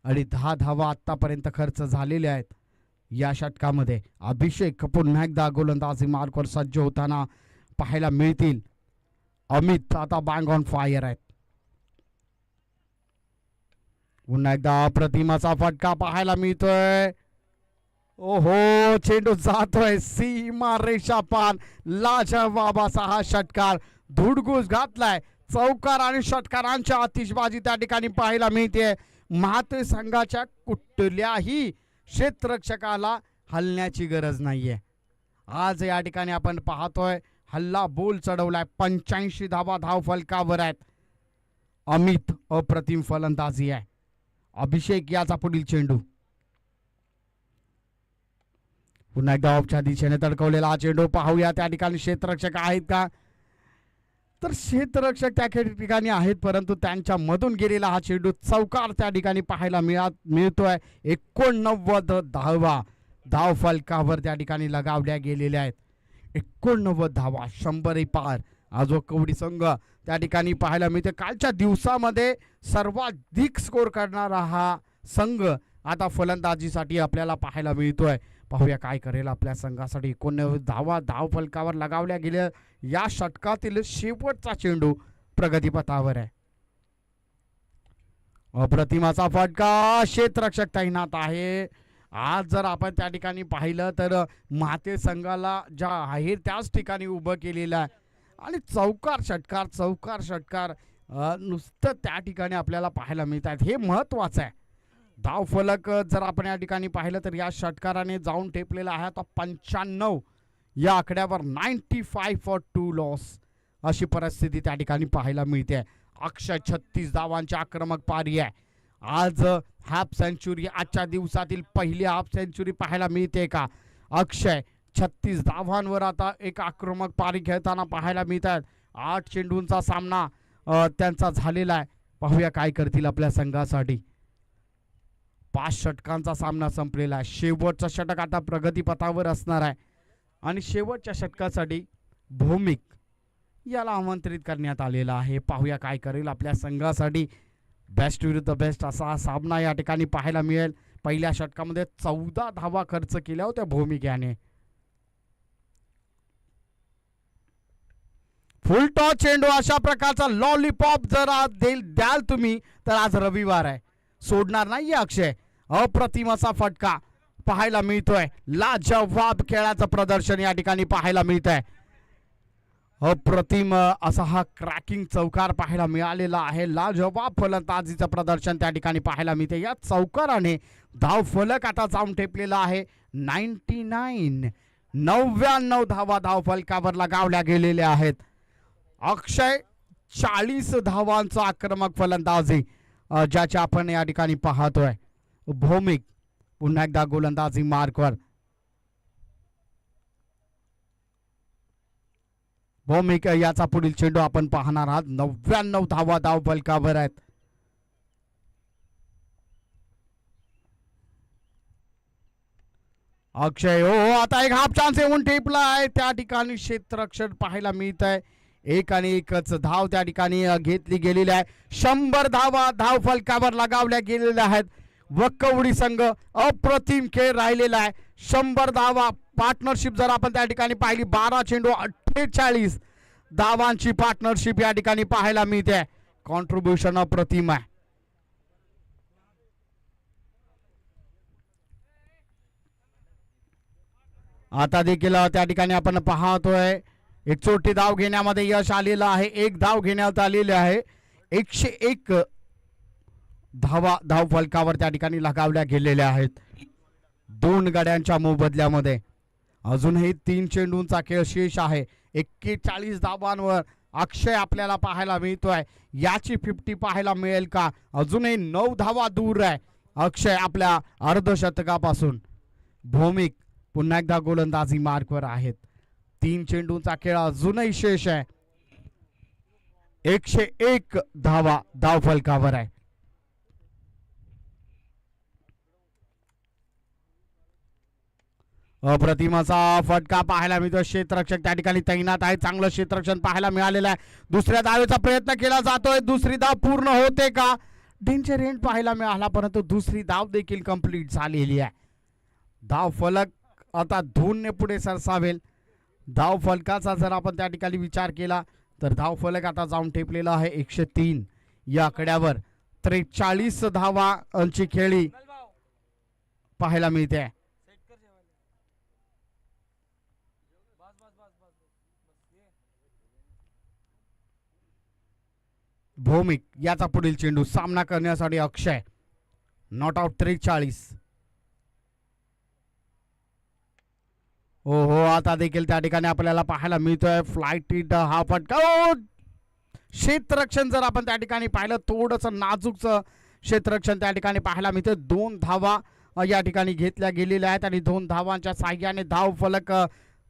आणि 10 धावा आतापर्यंत खर्च झालेल्या आहेत. या षटकामध्ये अभिषेक पुन्हा एकदा गोलंदाजी मार्कवर सज्ज होताना पाहायला मिळतील. अमित आता बँग ऑन फायर आहेत. पुन्हा एकदा प्रतिमाचा फटका पाहायला मिळतोय. ओहो चेंडू जातोय सीमा रेषा पान. लाजवाब असा हा षटकार. धुडगूस घातलाय. चौकार आणि षटकारांच्या आतिषबाजी त्या ठिकाणी पाहायला मिळते. माते संघाच्या कुठल्याही क्षेत्ररक्षकाला हलण्याची गरज नाहीये. आज या ठिकाणी आपण पाहतोय हल्ला बोल चढवलाय. 85 धावा धाव फलकावर आहेत. अमित अप्रतिम फलंदाजी आहे. अभिषेक याचा पुढील चेंडू पुन्हा एकदा ऑफच्या दिशेने तडकवलेला हा चेंडू पाहूया. त्या ठिकाणी क्षेत्ररक्षक आहेत का? तर क्षेत्ररक्षक त्या ठिकाणी आहेत परंतु त्यांच्या मधून गेलेला हा चेंडू चौकार त्या ठिकाणी पाहायला मिळतोय. 89 धावा धाव फलकावर त्या ठिकाणी लगावल्या गेलेल्या आहेत. 89 धावा 100 पार. आजो कवडी संघ त्या ठिकाणी पाहायला मिळते. कालच्या दिवसामध्ये सर्वाधिक स्कोर करणारा हा संघ आता फलंदाजीसाठी आपल्याला पाहायला मिळतोय. पाहूया काय करेल आपल्या संघासाठी. 89 धावा धाव फलकावर लगावल्या गेल्या. या षटकातील शेवटचा चेंडू प्रगतीपथावर आहे. अप्रतिमाचा फटका. क्षेत्ररक्षक तैनात आहे. आज जर आपण त्या ठिकाणी पाहिलं तर माते संघाला ज्या आहे त्याच ठिकाणी उभं केलेलं आहे आणि चौकार षटकार नुसतं त्या ठिकाणी आपल्याला पाहायला मिळतात. हे महत्वाचं आहे. धाव फलक जर आपण या ठिकाणी पाहिलं तर या षटकाराने जाऊन टेपलेला आहे आता 95 या आकड्यावर. 95 फॉर 2 लॉस अशी परिस्थिती त्या ठिकाणी पाहायला मिळते. अक्षय 36 धावांची आक्रमक पारी आहे. आज हाफ सेंचुरी आजच्या दिवसातील पहिली हाफ सेंचुरी पाहायला मिळते का? अक्षय 36 धावांवर आता एक आक्रमक पारी खेळताना पाहायला मिळतात. 8 चेंडूंचा सामना त्यांचा झालेला आहे. पाहूया काय करतील आपल्या संघासाठी. 5 षटकांचा सामना संपलेला आहे. शेवटचा षटक आता प्रगतीपथावर असणार आहे आणि शेवटच्या षटकासाठी भौमिक याला आमंत्रित करण्यात आलेला आहे. पाहूया काय करेल आपल्या संघासाठी. बेस्ट विरुद्ध बेस्ट असा हा सामना या ठिकाणी पाहायला मिळेल. पहिल्या षटकामध्ये 14 धावा खर्च केल्या होत्या भौमिक याने. फुल टॉस चेंडू अशा प्रकारचा लॉलीपॉप जर द्याल तुम्ही तर आज रविवार आहे. सोडणार नाहीये अक्षय. अप्रतिम असा फटका पाहायला मिळतोय. लाजवाब खेळाचं प्रदर्शन या ठिकाणी पाहायला मिळतंय. अप्रतिम असा हा क्रॅकिंग चौकार पाहायला मिळालेला आहे. लाजवाब फलंदाजीचं प्रदर्शन त्या ठिकाणी पाहायला मिळते. या चौकाराने धाव फलक आता जाऊन ठेपलेला आहे. 99 धावा धाव फलकावर लगावल्या गेलेल्या आहेत. अक्षय 40 धावांचा आक्रमक फलंदाजी ज्याचे आपण या ठिकाणी पाहतोय. भौमिक पुन्हा एकदा गोलंदाजी मार्कवर. भौमिक याचा पुढील चेंडू आपण पाहणार आहात. 99 धावा धाव फलकावर आहेत. अक्षय हो आता एक हाफ चान्स येऊन टेपला आहे. त्या ठिकाणी क्षेत्ररक्षण पाहायला मिळत आहे. 1 आणि 1च धाव त्या ठिकाणी घेतली गेलेली आहे. 100 धावा धाव फलकावर लगावल्या गेलेल्या आहेत. वकवडी संघ अप्रतिम खेळ राहिलेला आहे. 100 धावा पार्टनरशिप जर आपण त्या ठिकाणी पाहिली 12 चेंडू 48 धावांची पार्टनरशिप या ठिकाणी पाहायला मिळते. कॉन्ट्रीब्युशन अप्रतिम आहे. आता देखील त्या ठिकाणी आपण पाहतोय 1 धाव घेण्यामध्ये यश आलेलं आहे. 1 धाव घेण्यात आलेले आहे. 101 धावा धाव फलकावर त्या ठिकाणी लगावल्या गेलेल्या आहेत 2 गड्यांच्या मोबदल्यामध्ये. अजूनही 3 चेंडूंचा खेळ शेष आहे. 41 धावांवर अक्षय आपल्याला पाहायला मिळतोय. याची 50 पाहायला मिळेल का? अजूनही 9 धावा दूर आहे अक्षय आपल्या अर्धशतकापासून. भौमिक पुन्हा एकदा गोलंदाजी मार्कवर आहेत. 3 चेंडूंचा खेळ अजूनही शेष आहे. 101 धावा धाव फलकावर आहे. अप्रतिमाचा फटका पाहायला मिळतो. क्षेत्ररक्षक त्या ठिकाणी तैनात आहे. चांगलं क्षेत्ररक्षण पाहायला मिळालेलं आहे. दुसऱ्या धावेचा प्रयत्न केला जातोय. दुसरी धाव पूर्ण होते का? डेंजर एंड पाहायला मिळाला परंतु दुसरी धाव देखील कंप्लीट झालेली आहे. धाव फलक आता 2 पुढे सरसावेल. धाव फलकाचा जर आपण त्या ठिकाणी विचार केला तर धाव फलक आता जाऊन ठेपलेला आहे 103 या आकड्यावर. 43 धावांची खेळी पाहायला मिळते. भौमिक याचा पुढील चेंडू सामना करण्यासाठी अक्षय. Not out 43. हो आता देखील त्या ठिकाणी आपल्याला पाहायला मिळतोय फ्लाइट हिट हा फटका. क्षेत्ररक्षण जर आपण त्या ठिकाणी पाहिलं थोडंसं नाजूकचं क्षेत्ररक्षण त्या ठिकाणी पाहायला मिळतं. 2 धावा या ठिकाणी घेतल्या गेलेल्या आहेत आणि 2 धावांच्या साह्याने धाव फलक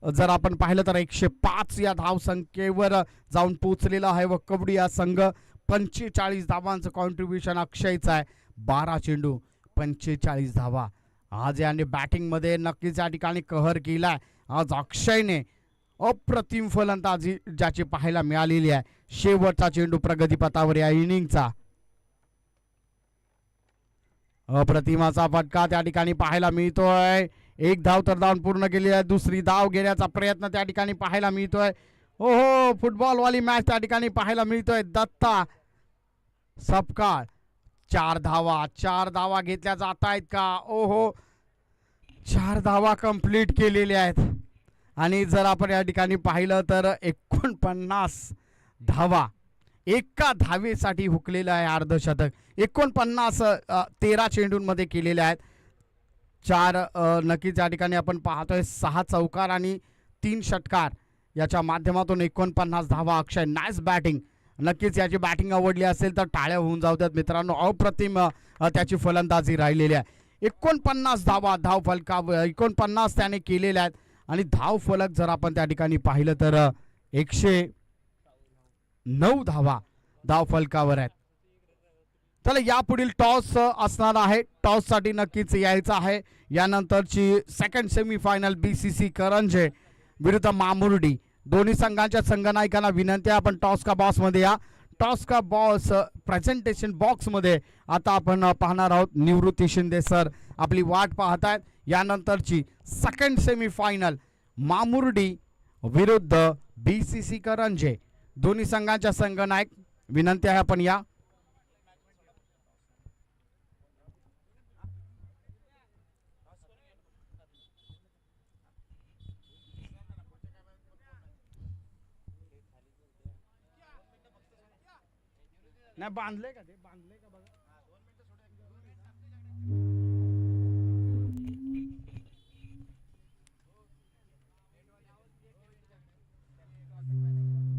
जर आपण पाहिलं तर 105 या धाव संख्येवर जाऊन पोहोचलेला आहे व कबड्डी हा संघ 45 धावांचं कॉन्ट्रीब्युशन अक्षयचं आहे. 12 चेंडू 45 धावा. आज याने बॅटिंगमध्ये नक्कीच या ठिकाणी कहर केलाय. आज अक्षयने अप्रतिम फलंदाजी ज्याची पाहायला मिळालेली आहे. शेवटचा चेंडू प्रगतीपथावर या इनिंगचा. अप्रतिमाचा फटका त्या ठिकाणी पाहायला मिळतोय. 1 धाव तर धावून पूर्ण केली आहे. दुसरी धाव घेण्याचा प्रयत्न त्या ठिकाणी पाहायला मिळतोय. ओहो फुटबॉलवाली मॅच त्या ठिकाणी पाहायला मिळतोय. दत्ता सपकाळ 4 धावा घेतल्या जात आहेत का? ओहो 4 धावा कंप्लीट केलेल्या आहेत आणि जर आपण या ठिकाणी पाहिलं तर 49 धावा एका धावेसाठी हुकलेलं आहे अर्धशतक. 49 13 चेंडूंमध्ये केलेले आहेत. 4 नक्कीच या ठिकाणी आपण पाहतोय 6 चौकार आणि 3 षटकार याच्या माध्यमातून 49 धावा. अक्षय नाईस बॅटिंग. नक्कीच याची बॅटिंग आवडली असेल तर टाळ्या होऊन जाऊ द्यात मित्रांनो. अप्रतिम त्याची फलंदाजी राहिलेली आहे. 49 धावा धाव फलकावर 49 त्याने केलेल्या आहेत आणि धाव फलक जर आपण त्या ठिकाणी पाहिलं तर 109 धावा धाव फलकावर आहेत. चला यापुढील टॉस असणार आहे. टॉससाठी नक्कीच यायचं आहे. यानंतरची सेकंड सेमीफायनल BCC करंजे विरुद्ध मामुर्डी. दोन्ही संघांच्या संघनायकांना विनंती आहे आपण टॉस का बॉस मध्ये या. टॉस का बॉस प्रेझेंटेशन बॉक्स मध्ये आता आपण पाहणार आहोत. निवृत्ती शिंदे सर आपली वाट पाहतायत. यानंतरची सेकंड सेमीफायनल मामुर्डी विरुद्ध BCC करंजे. दोन्ही संघांच्या संघनायक विनंती आहे आपण या. नाही बांधले का ते बांधले का बघा.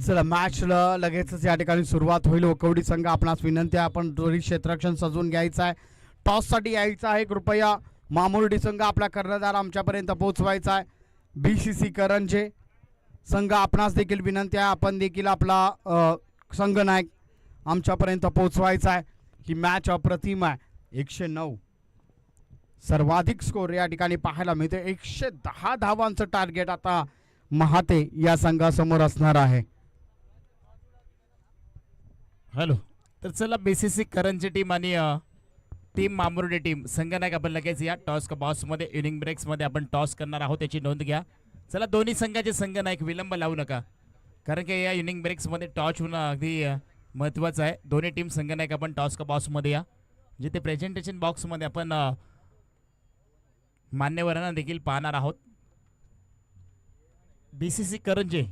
चला मॅचला लगेचच या ठिकाणी सुरुवात होईल. कवडी संघ आपणास विनंती आहे आपण दोन्ही क्षेत्ररक्षण सजवून घ्यायचं आहे. टॉससाठी यायचं आहे. कृपया मामुर्डी संघ आपला कर्णधार आमच्यापर्यंत पोहोचवायचा आहे. BCC करंजे संघ आपणास देखील विनंती आहे आपण देखील आपला संघनायक आमच्यापर्यंत पोहोचवायचा आहे. ही मॅच अप्रतिम आहे. 109 सर्वाधिक स्कोर या ठिकाणी पाहायला मिळते. 110 धावांचं टार्गेट आता महाते या संघासमोर असणार आहे. हॅलो तर चला BCC करंजी टीम आणि टीम मामुर्डी टीम संघनायक आपण लगेच या. टॉस का बॉक्समध्ये इनिंग ब्रेक्समध्ये आपण टॉस करणार आहोत याची नोंद घ्या. चला दोन्ही संघाचे संघनायक विलंब लावू नका कारण की या इनिंग ब्रेक्समध्ये टॉस होणं अगदी महत्त्वाचं आहे. दोन्ही टीम संघनायक आपण टॉस का बॉक्समध्ये या. जिथे प्रेझेंटेशन बॉक्समध्ये आपण मान्यवरांना देखील पाहणार आहोत. BCC करंजे.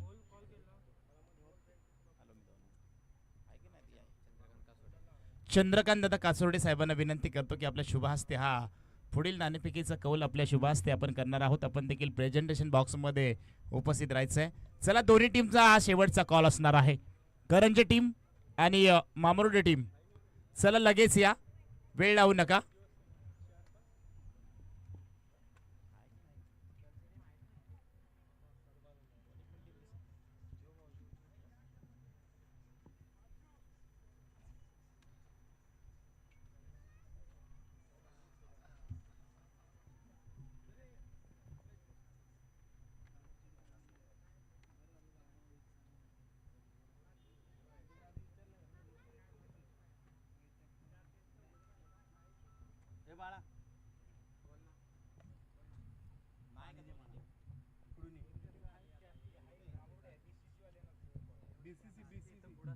चंद्रकांत दादा कासोर्डे साहेबांना विनंती करतो की आपल्या शुभहस्ते हा पुढील नाणेफेकीचा कौल आपल्या शुभहस्ते आपण करणार आहोत. आपण देखील प्रेझेंटेशन बॉक्समध्ये उपस्थित राहायचं आहे. चला दोन्ही टीमचा हा शेवटचा कॉल असणार आहे. करंजे टीम आणि मामुर्डे टीम, चला लगेच या, वेळ लावू नका.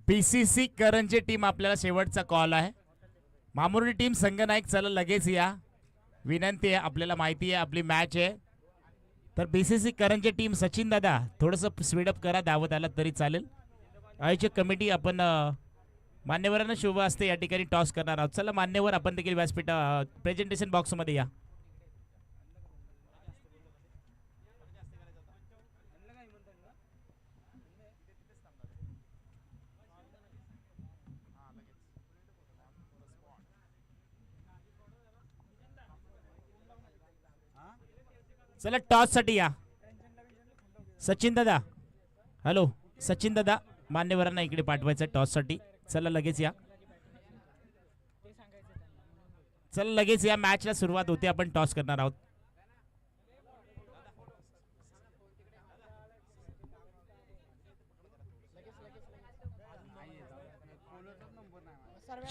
BCC करंजे टीम आपल्याला शेवटचा कॉल आहे. मामुर्डी टीम संघनायक, चला लगेच या, विनंती आहे. आपल्याला माहिती आहे आपली मॅच आहे. तर BCC करंजे टीम, सचिन दादा थोडंसं स्पीडअप करा, धावत आला तरी चालेल. आयोजक कमिटी आपण मान्यवरांना शुभ असते या ठिकाणी टॉस करणार आहोत. चला मान्यवर आपण देखील व्यासपीठ प्रेझेंटेशन बॉक्समध्ये या. चला टॉस साठी या. सचिन दादा, हॅलो सचिन दादा, मान्यवरांना इकडे पाठवायचं टॉस साठी. चला लगेच या, चला लगेच या, मॅचला सुरुवात होते, आपण टॉस करणार आहोत.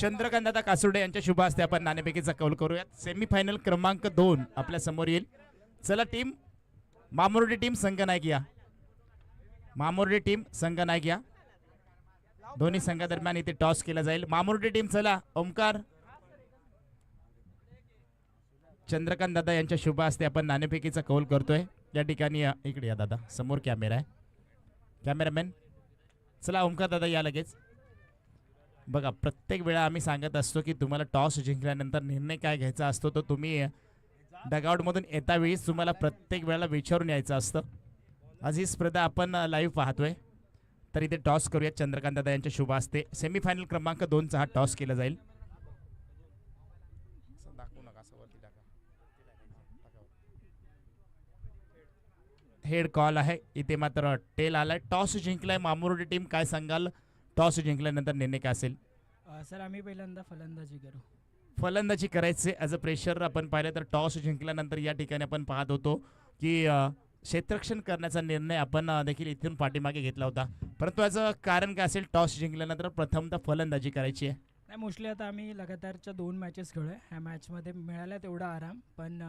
चंद्रकांत दादा कासुर्डे यांच्या शुभ हस्ते आपण नाणेफेकीचा कौल करूयात. सेमीफायनल क्रमांक 2 आपल्या समोर येईल. चला टीम मामुर्डे टीम संघनायक या. मामुर्डे टीम संघनायक या. दोन्ही संघादरम्यान इथे टॉस केला जाईल. मामुर्डे टीम, चला ओमकार चंद्रकांत दादा यांच्या शुभ हस्ते आपण नाणेफेकीचा कौल करतोय. या ठिकाणी इकडे या दादा, समोर कॅमेरा आहे, कॅमेरामॅन. चला ओमकार दादा या लगेच. बघा प्रत्येक वेळा आम्ही सांगत असतो की तुम्हाला टॉस जिंकल्यानंतर निर्णय काय घ्यायचा असतो तो तुम्ही डगआउटमधून येता वेळीच तुम्हाला प्रत्येक वेळेला विचारून यायचं असतं. आज ही स्पर्धा आपण लाईव्ह पाहतोय. तर इथे टॉस करूया. चंद्रकांत दादा यांच्या शुभ हस्ते सेमीफायनल क्रमांक 2चा हा टॉस केला जाईल. हेड कॉल आहे इथे, मात्र टेल आलाय. टॉस जिंकलाय मामुर्डे टीम, काय सांगाल टॉस जिंकल्यानंतर निर्णय काय असेल? सर आम्ही पहिल्यांदा फलंदाजी करू. फलंदाजी करायचे ॲज अ प्रेशर आपण पाहिलं तर टॉस जिंकल्यानंतर या ठिकाणी आपण पाहत होतो की क्षेत्ररक्षण करण्याचा निर्णय आपण देखील इथून पाठीमागे घेतला होता. परंतु याचं कारण काय असेल? टॉस जिंकल्यानंतर प्रथमतः फलंदाजी करायची आहे. नाही, मोस्टली आता आम्ही लगातारच्या 2 मॅचेस खेळलो आहे. ह्या मॅचमध्ये मिळाला तेवढा आराम, पण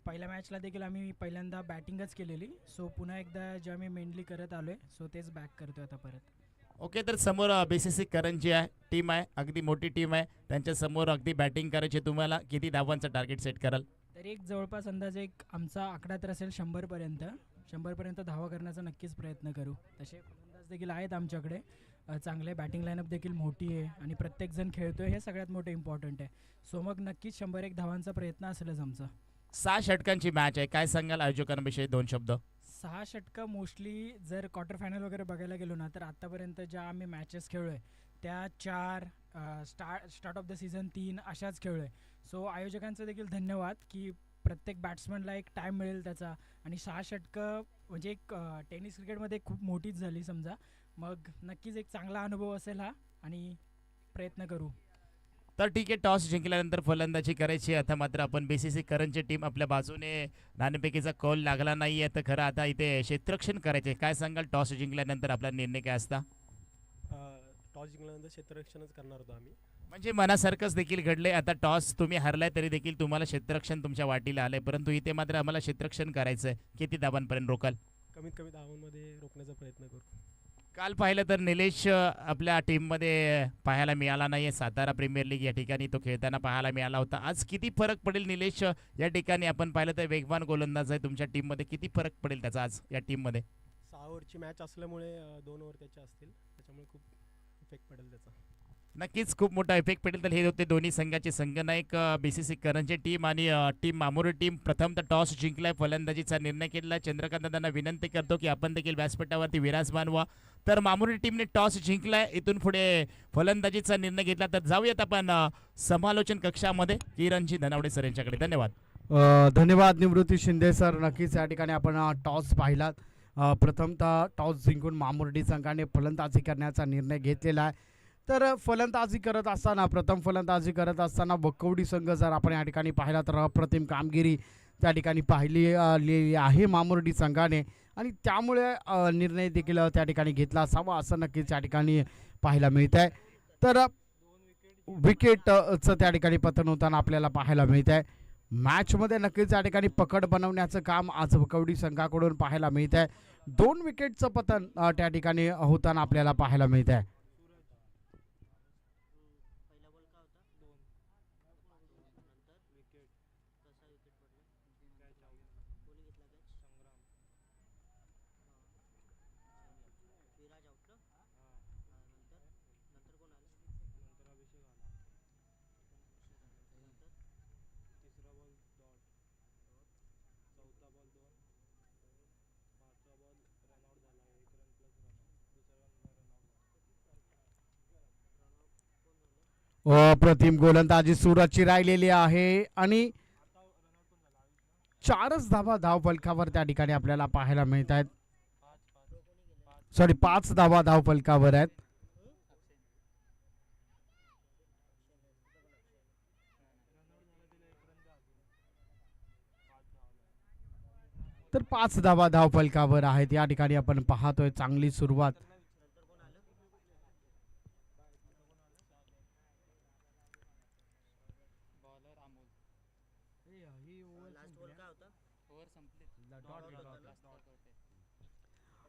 पहिल्या मॅचला देखील आम्ही पहिल्यांदा बॅटिंगच केलेली. सो पुन्हा एकदा जे आम्ही मेनली करत आलो आहे, सो तेच बॅक करतो आता परत. ओके, तर समोर BCC करंजी आहे, टीम आहे, अगदी मोठी टीम आहे. त्यांच्या समोर अगदी बॅटिंग करायची. तुम्हाला किती धावांचं टार्गेट सेट कराल? तर एक जवळपास अंदाजे एक आमचा आकडा तर असेल 100पर्यंत धावा करण्याचा नक्कीच प्रयत्न करू. तसे फलंदाज देखील आहेत आमच्याकडे चांगले. बॅटिंग लाईनअप देखील मोठी आहे आणि प्रत्येकजण खेळतोय, हे सगळ्यात मोठं इम्पॉर्टंट आहे. सो मग नक्कीच 101 धावांचा प्रयत्न असेलच आमचा. 6 षटकांची मॅच आहे, काय सांगाल आयोजकांविषयी 2 शब्द? 6 षटकं मोस्टली जर क्वार्टर फायनल वगैरे बघायला गेलो ना, तर आत्तापर्यंत ज्या आम्ही मॅचेस खेळलो आहे त्या 4 स्टार्ट ऑफ द सीझन 3 अशाच खेळलो आहे. सो आयोजकांचं देखील धन्यवाद की प्रत्येक बॅट्समनला एक टाईम मिळेल त्याचा. आणि 6 षटकं म्हणजे एक टेनिस क्रिकेटमध्ये खूप मोठीच झाली समजा. मग नक्कीच एक चांगला अनुभव असेल हा आणि प्रयत्न करू. तर ठीक आहे, टॉस जिंकल्यानंतर फलंदाजी करायची. आता मात्र आपण BCC करंजी टीम आपल्या बाजूने नाणेफेकीचा कौल लागला नाही आहे, तर खरं आता इथे क्षेत्ररक्षण करायचे. काय सांगाल टॉस जिंकल्यानंतर आपला निर्णय काय असता? टॉस जिंकल्यानंतर क्षेत्ररक्षणच करणार होतो आम्ही. म्हणजे मनासारखंच देखील घडले. आता टॉस तुम्ही हरलाय तरी देखील तुम्हाला क्षेत्ररक्षण तुमच्या वाटीला आलंय, परंतु इथे मात्र आम्हाला क्षेत्ररक्षण करायचं आहे. किती धावांपर्यंत रोकाल? कमीत कमी धावांमध्ये रोखण्याचा प्रयत्न करू. काल पाहिलं तर निलेश आपल्या टीममध्ये पाहायला मिळाला नाही आहे. सातारा प्रीमियर लीग या ठिकाणी तो खेळताना पाहायला मिळाला होता. आज किती फरक पडेल निलेश या ठिकाणी? आपण पाहिलं तर वेगवान गोलंदाज आहे तुमच्या टीममध्ये, किती फरक पडेल त्याचा आज या टीममध्ये? 6 ओव्हरची मॅच असल्यामुळे 2 ओव्हर त्याचे असतील, त्याच्यामुळे खूप इफेक्ट पडेल त्याचा. नक्कीच खूप मोठा इफेक्ट पडेल. तर हे होते दोन्ही संघाचे संघनायक बीसीसी करंजी टीम आणि टीम मामुरी टीम. प्रथम तर टॉस जिंकलाय, फलंदाजीचा निर्णय केला. चंद्रकांत दादांना विनंती करतो की आपण देखील व्यासपीठावरती विराजमान व्हा. तर मामुरी टीमने टॉस जिंकलाय, इथून पुढे फलंदाजीचा निर्णय घेतला. तर जाऊयात आपण समालोचन कक्षामध्ये किरणजी धनावडे सर यांच्याकडे. धन्यवाद. धन्यवाद निवृत्ती शिंदे सर. नक्कीच या ठिकाणी आपण टॉस पाहिलात. प्रथमतः टॉस जिंकून मामुर्डी संघाने फलंदाजी करण्याचा निर्णय घेतलेला आहे. तर फलंदाजी करत असताना, प्रथम फलंदाजी करत असताना वकवडी संघ जर आपण या ठिकाणी पाहिला तर अप्रतिम कामगिरी त्या ठिकाणी पाहिली आहे मामुर्डी संघाने, आणि त्यामुळे निर्णय देखील त्या ठिकाणी घेतला असावा असं नक्कीच त्या ठिकाणी पाहायला मिळत आहे. तर विकेटचं त्या ठिकाणी पतन होताना आपल्याला पाहायला मिळत आहे. मॅचमध्ये नक्कीच या ठिकाणी पकड बनवण्याचं काम आज वकवडी संघाकडून पाहायला मिळत आहे. 2 विकेटचं पतन त्या ठिकाणी होताना आपल्याला पाहायला मिळत आहे. अप्रतिम गोलंदाजी सूरजची राहिलेली आहे आणि 4च धावा धावफलकावर त्या ठिकाणी आपल्याला पाहायला मिळत आहेत. 5 धावा धावफलकावर आहेत. तर 5 धावा धावफलकावर आहेत. या ठिकाणी आपण पाहतोय चांगली सुरुवात.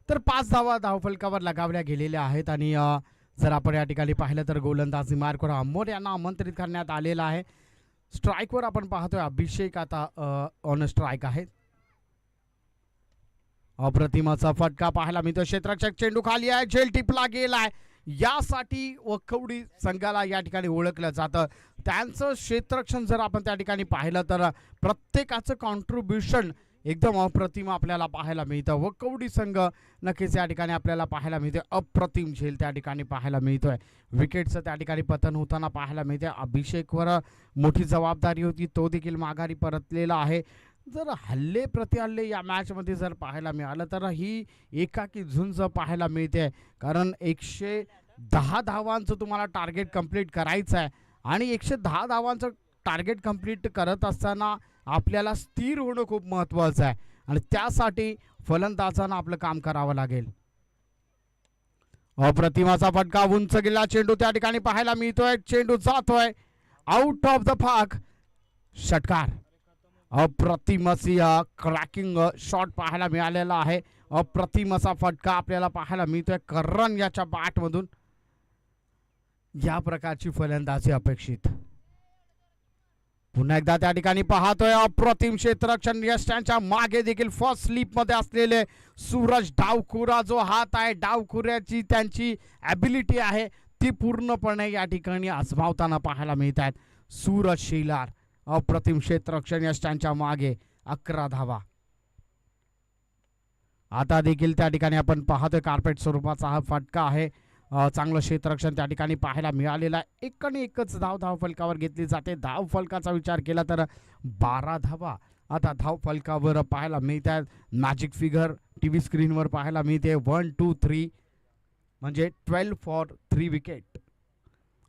तर 5 धावा धावफलकावर लगावल्या गेलेल्या आहेत आणि जर आपण या ठिकाणी पाहिलं तर गोलंदाजी मार्कवर अमोर यांना आमंत्रित करण्यात आलेलं आहे. स्ट्राईकवर आपण पाहतोय अभिषेक आता ऑन स्ट्राईक आहेत. अप्रतिमाचा फटका पाहायला मिळतो. क्षेत्ररक्षक चेंडू खाली आहे, झेल टिपला गेलाय. यासाठी वकवडी संघाला या ठिकाणी ओळखलं जातं. त्यांचं क्षेत्ररक्षण जर आपण त्या ठिकाणी पाहिलं तर प्रत्येकाचं कॉन्ट्रीब्युशन एकदम अप्रतिम आपल्याला पाहायला मिळतं. वकवडी संघ नक्कीच या ठिकाणी आपल्याला पाहायला मिळते. अप्रतिम झेल त्या ठिकाणी पाहायला मिळतोय. विकेटचं त्या ठिकाणी पतन होताना पाहायला मिळते. अभिषेकवर मोठी जबाबदारी होती, तो देखील माघारी परतलेला आहे. जर हल्ले प्रतिहल्ले या मॅचमध्ये जर पाहायला मिळालं तर ही एकाकी झुंज पाहायला मिळते. कारण 110 धावांचं तुम्हाला टार्गेट कंप्लीट करायचं आहे आणि 110 धावांचं टार्गेट कंप्लीट करत असताना आपल्याला स्थिर होणं खूप महत्त्वाचं आहे आणि त्यासाठी फलंदाजांना आपलं काम करावं लागेल. अप्रतिमाचा फटका, उंच गेला चेंडू त्या ठिकाणी पाहायला मिळतोय. चेंडू जातोय आउट ऑफ द पार्क. षटकार. अप्रतिम अशी क्रॅकिंग शॉट पाहायला मिळालेला आहे. अप्रतिम असा फटका आपल्याला पाहायला मिळतोय करण याच्या बॅटमधून. या प्रकारची फलंदाजी अपेक्षित. पुन्हा एकदा त्या ठिकाणी पाहतोय अप्रतिम क्षेत्ररक्षण. यष्टांच्या मागे देखील फर्स्ट स्लीप मध्ये असलेले सूरज डावखुरा जो हात आहे, डावखुऱ्याची त्यांची ॲबिलिटी आहे ती पूर्णपणे या ठिकाणी आजमावताना पाहायला मिळत आहेत. सूरज शेलार अप्रतिम क्षेत्ररक्षण, यष्टांच्या मागे 11 धावा. आता देखील त्या ठिकाणी आपण पाहतोय कार्पेट स्वरूपाचा हा फटका आहे. चांगलं क्षेत्ररक्षण त्या ठिकाणी पाहायला मिळालेला आहे. 1 आणि 1च धाव फलकावर घेतली जाते. धाव फलकाचा विचार केला तर 12 धावा आता धाव फलकावर पाहायला मिळत आहेत. मॅजिक फिगर टीव्ही स्क्रीनवर पाहायला मिळते. 1 2 3 म्हणजे 12 फॉर 3 विकेट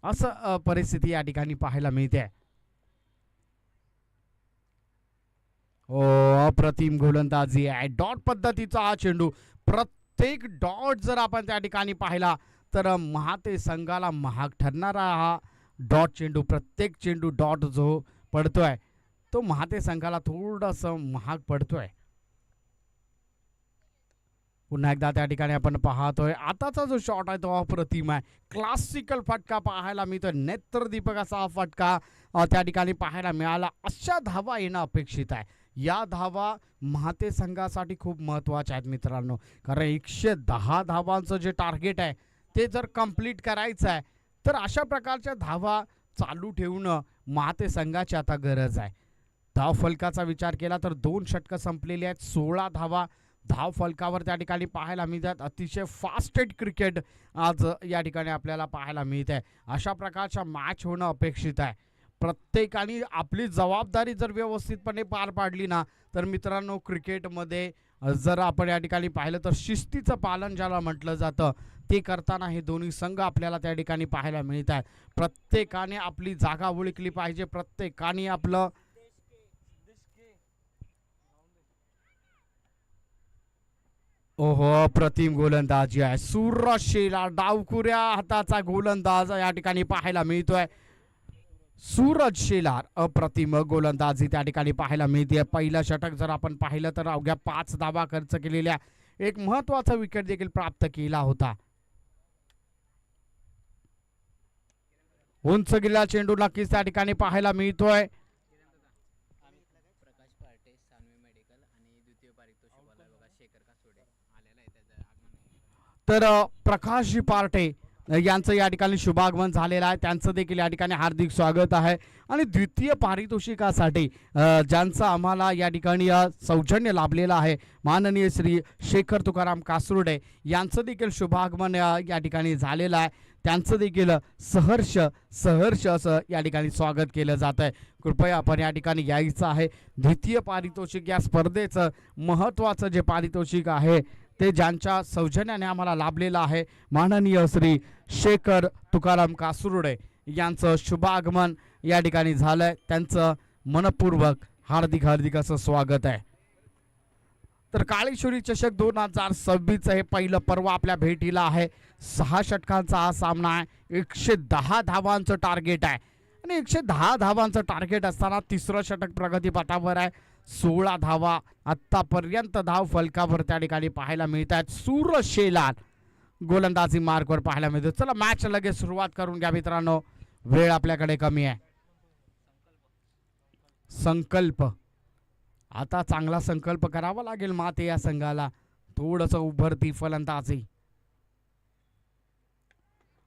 असं परिस्थिती या ठिकाणी पाहायला मिळते. अप्रतिम गोलंदाजी आहे. डॉट पद्धतीचा हा चेंडू. प्रत्येक डॉट जर आपण त्या ठिकाणी पाहिला तर महाते संघाला महाग ठरणारा हा डॉट चेंडू. प्रत्येक चेंडू डॉट जो पडतोय तो महाते संघाला थोडंसं महाग पडतोय. पुन्हा एकदा त्या ठिकाणी आपण पाहतोय आताचा जो शॉट आहे तो अप्रतिम आहे. क्लासिकल फटका पाहायला मिळतोय. नेत्रदीपक असा हा फटका त्या ठिकाणी पाहायला मिळाला. अशा धावा येणं अपेक्षित आहे. या धावा महाते संघासाठी खूप महत्त्वाच्या आहेत मित्रांनो, कारण 110 धावांचं जे टार्गेट आहे ते जर कंप्लीट करायचं आहे तर अशा प्रकारच्या धावा चालू ठेवणं महाते संघाची आता गरज आहे. धाव फलकाचा विचार केला तर 2 षटकं संपलेली आहेत, 16 धावा धाव फलकावर त्या ठिकाणी पाहायला मिळतात. अतिशय फास्टेड क्रिकेट आज या ठिकाणी आपल्याला पाहायला मिळत आहे. अशा प्रकारच्या मॅच होणं अपेक्षित आहे. प्रत्येकाने आपली जबाबदारी जर व्यवस्थितपणे पार पाडली ना तर मित्रांनो, क्रिकेटमध्ये जर आपण या ठिकाणी पाहिलं तर शिस्तीचं पालन ज्याला म्हटलं जातं ते करताना हे दोन्ही संघ आपल्याला त्या ठिकाणी पाहायला मिळत आहेत. प्रत्येकाने आपली जागा ओळखली पाहिजे, प्रत्येकाने आपलं ओहो अप्रतिम गोलंदाजी आहे. सूरज शेलार डावखुऱ्या हाताचा गोलंदाज या ठिकाणी पाहायला मिळतोय. सूरज शेलार अप्रतिम गोलंदाजी त्या ठिकाणी पाहायला मिळते. पहिलं षटक जर आपण पाहिलं तर अवघ्या 5 धावा खर्च केलेल्या एक महत्वाचा विकेट देखील प्राप्त केला होता. उंच गेलेला चेंडू नक्कीच त्या ठिकाणी पाहायला मिळतोय. तर प्रकाशजी पार्टे यांचं या ठिकाणी शुभागमन झालेलं आहे, त्यांचं देखील या ठिकाणी हार्दिक स्वागत आहे. आणि द्वितीय पारितोषिकासाठी ज्यांचं आम्हाला या ठिकाणी सौजन्य लाभलेलं आहे माननीय श्री शेखर तुकाराम कासुर्डे यांचं देखील शुभागमन या ठिकाणी झालेलं आहे. त्यांचं देखील सहर्ष असं या ठिकाणी स्वागत केलं जात आहे. कृपया आपण या ठिकाणी यायचं आहे. द्वितीय पारितोषिक या स्पर्धेचं महत्त्वाचं जे पारितोषिक आहे ते ज्यांच्या सौजन्याने आम्हाला लाभलेलं आहे माननीय श्री शेखर तुकाराम कासुर्डे यांचं शुभागमन या ठिकाणी झालंय. त्यांचं मनपूर्वक हार्दिक असं स्वागत आहे. तर काळेश्वरी चषक 2026 हे पहिलं पर्व आपल्या भेटीला आहे. 6 षटकांचा हा सामना आहे. 110 धावांचं टार्गेट आहे आणि 110 धावांचं टार्गेट असताना तिसरं षटक प्रगतीपथावर आहे. 16 धावा आत्तापर्यंत धाव फलकावर त्या ठिकाणी पाहायला मिळतात. सूरज शेलार गोलंदाजी मार्कवर पाहायला मिळतो. चला मॅच लगेच सुरुवात करून घ्या मित्रांनो, वेळ आपल्याकडे कमी आहे. संकल्प आता चांगला संकल्प करावा लागेल माते या संघाला. थोडंसं उभरती फलंदाजी.